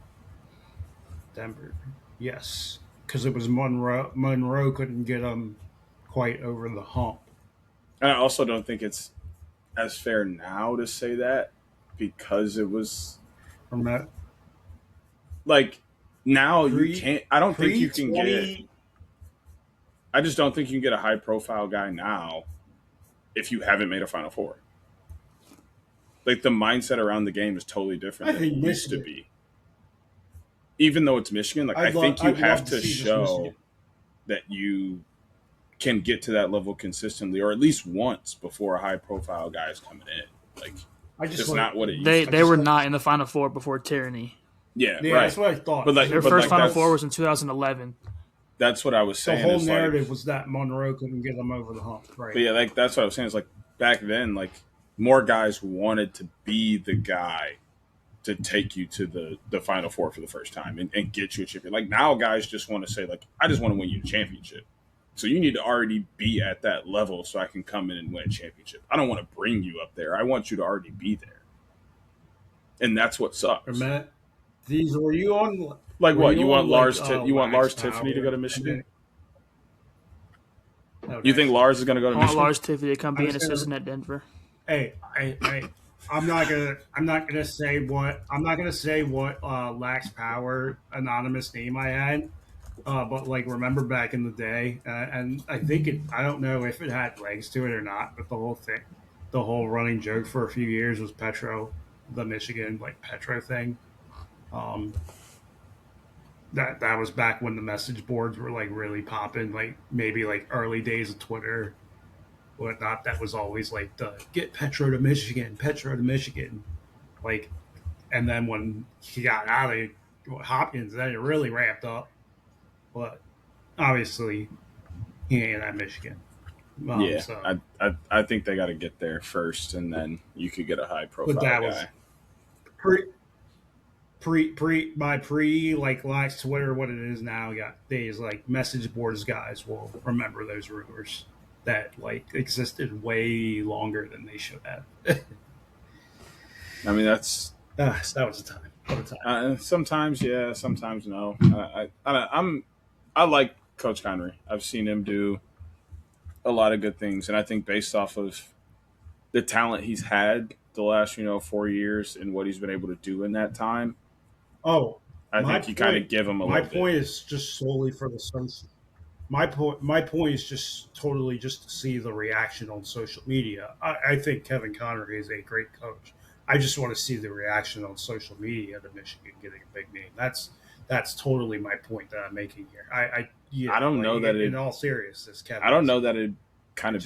Denver, yes, because it was Monroe. Monroe couldn't get them quite over the hump. And I also don't think it's as fair now to say that. Because it was like now you can't. I don't think you can get. I just don't think you can get a high profile guy now if you haven't made a Final Four. Like the mindset around the game is totally different than it used to be. Even though it's Michigan, like I think you have to show that you can get to that level consistently, or at least once before a high profile guy is coming in. Like. It's not what it used to be. They were not in the Final Four before Tyranny. Yeah, right. That's what I thought. Their first Final Four was in 2011. That's what I was The saying. whole narrative was that Monroe couldn't get them over the hump, right? But yeah, like that's what I was saying. Is like back then, like more guys wanted to be the guy to take you to the Final Four for the first time and get you a championship. Like now, guys just want to say like, I just want to win you a championship. So you need to already be at that level so I can come in and win a championship. I don't want to bring you up there. I want you to already be there. And that's what sucks. Matt, were you on? Like what? You want like, Lars? You want Lars Tiffany to go to Michigan? You think Lars is going to go to Michigan? I want Lars Tiffany to come be an assistant at Denver. Hey, I'm not gonna say what Lax Power anonymous name I had, but like remember back in the day, and I think I don't know if it had legs to it or not, but the whole running joke for a few years was Petro, the Michigan like Petro thing. That was back when the message boards were like really popping, like maybe like early days of Twitter. Whatnot, that was always like the get Petro to Michigan, like, and then when he got out of Hopkins, then it really ramped up. But obviously, he ain't at Michigan. Yeah, so. I think they got to get there first, and then you could get a high profile but that guy. Was pre like Lax Twitter, what it is now, got days like message boards guys will remember those rumors that like existed way longer than they should have. I mean, that was a time. What a time. Sometimes, yeah, sometimes no. I like Coach Connery. I've seen him do a lot of good things, and I think based off of the talent he's had the last 4 years and what he's been able to do in that time. I think you kind of give him a little bit. My point is just solely for the social. My point is just totally just to see the reaction on social media. I think Kevin Connery is a great coach. I just want to see the reaction on social media to Michigan getting a big name. That's totally my point that I'm making here. I don't know that in all seriousness, Kevin. I don't know that it kind of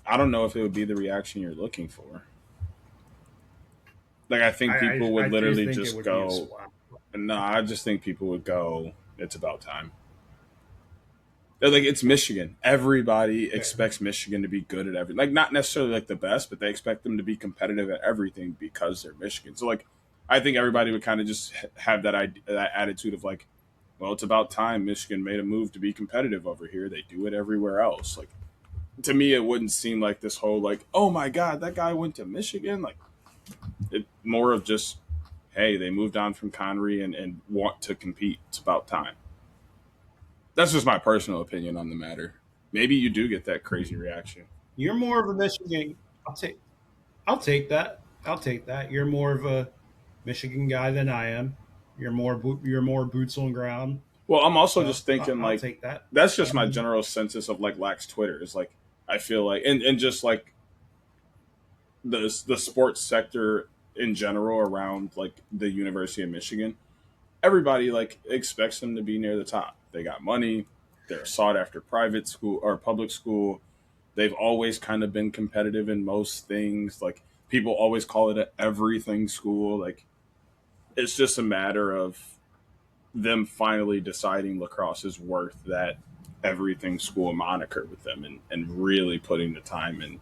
I don't know if it would be the reaction you're looking for. Like I think people would literally just go. No, I just think people would go. It's about time. Like it's Michigan. Everybody expects Michigan to be good at everything. Like not necessarily like the best, but they expect them to be competitive at everything because they're Michigan. So like, I think everybody would kind of just have that attitude of like, well, it's about time Michigan made a move to be competitive over here. They do it everywhere else. Like to me, it wouldn't seem like this whole like, oh my God, that guy went to Michigan. Like it more of just, hey, they moved on from Connery and want to compete. It's about time. That's just my personal opinion on the matter. Maybe you do get that crazy reaction. You're more of a Michigan. I'll take that. You're more of a Michigan guy than I am. You're more boots on ground. Well, I'm also just thinking I'll take that. That's just my general census of like Lax Twitter. Is like I feel like and just like the sports sector in general around like the University of Michigan, everybody like expects them to be near the top. They got money. They're a sought after private school or public school. They've always kind of been competitive in most things. Like people always call it an everything school. Like it's just a matter of them finally deciding lacrosse is worth that everything school moniker with them and really putting the time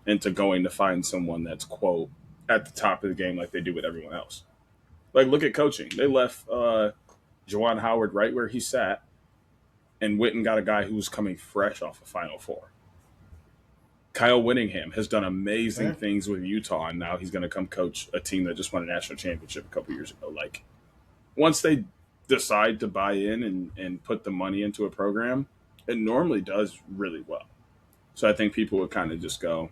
into going to find someone that's quote at the top of the game like they do with everyone else. Like look at coaching. They left Juwan Howard right where he sat and went and got a guy who was coming fresh off a Final Four. Kyle Whittingham has done amazing things with Utah, and now he's going to come coach a team that just won a national championship a couple years ago. Like, once they decide to buy in and put the money into a program, it normally does really well. So I think people would kind of just go,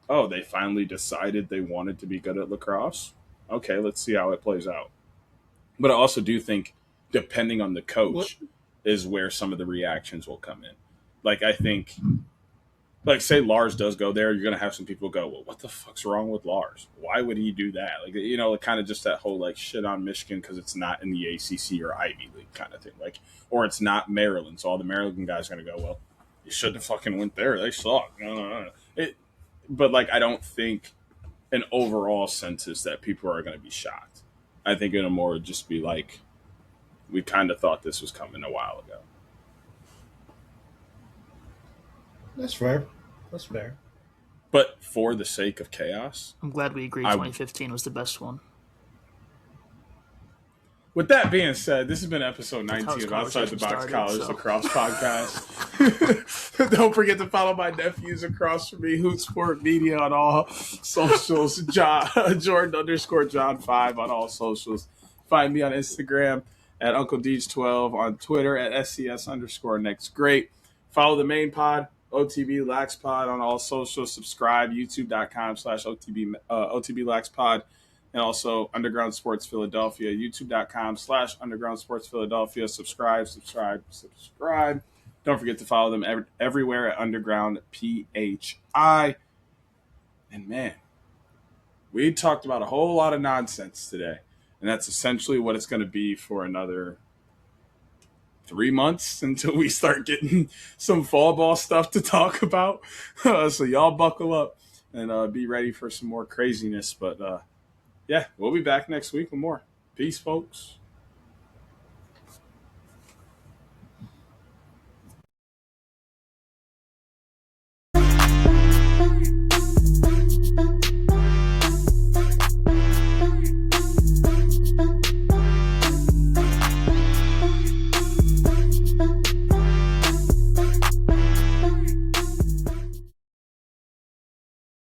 oh, they finally decided they wanted to be good at lacrosse? Okay, let's see how it plays out. But I also do think, depending on the coach, is where some of the reactions will come in. Like, I think, like, say Lars does go there, you're going to have some people go, well, what the fuck's wrong with Lars? Why would he do that? Like, kind of just that whole, like, shit on Michigan because it's not in the ACC or Ivy League kind of thing. Like, or it's not Maryland, so all the Maryland guys are going to go, well, you shouldn't have fucking went there. They suck. No. But, like, I don't think an overall census that people are going to be shocked. I think it'll more just be like, we kind of thought this was coming a while ago. That's fair. That's fair. But for the sake of chaos, I'm glad we agreed 2015 was the best one. With that being said, this has been episode 19 of Outside the Box College Lacrosse Podcast. Don't forget to follow my nephews across from me, Hoots Sport Media on all socials, Jordan_John5 on all socials. Find me on Instagram at Uncle Deej12, on Twitter at SCS_next great. Follow the main pod, OTB Lax Pod on all socials. Subscribe, youtube.com/OTB Lax Pod. And also Underground Sports Philadelphia, youtube.com/Underground Sports Philadelphia. Subscribe. Don't forget to follow them everywhere at Underground PHI. And man, we talked about a whole lot of nonsense today. And that's essentially what it's going to be for another 3 months until we start getting some fall ball stuff to talk about. So y'all buckle up and be ready for some more craziness. But yeah, we'll be back next week with more. Peace, folks.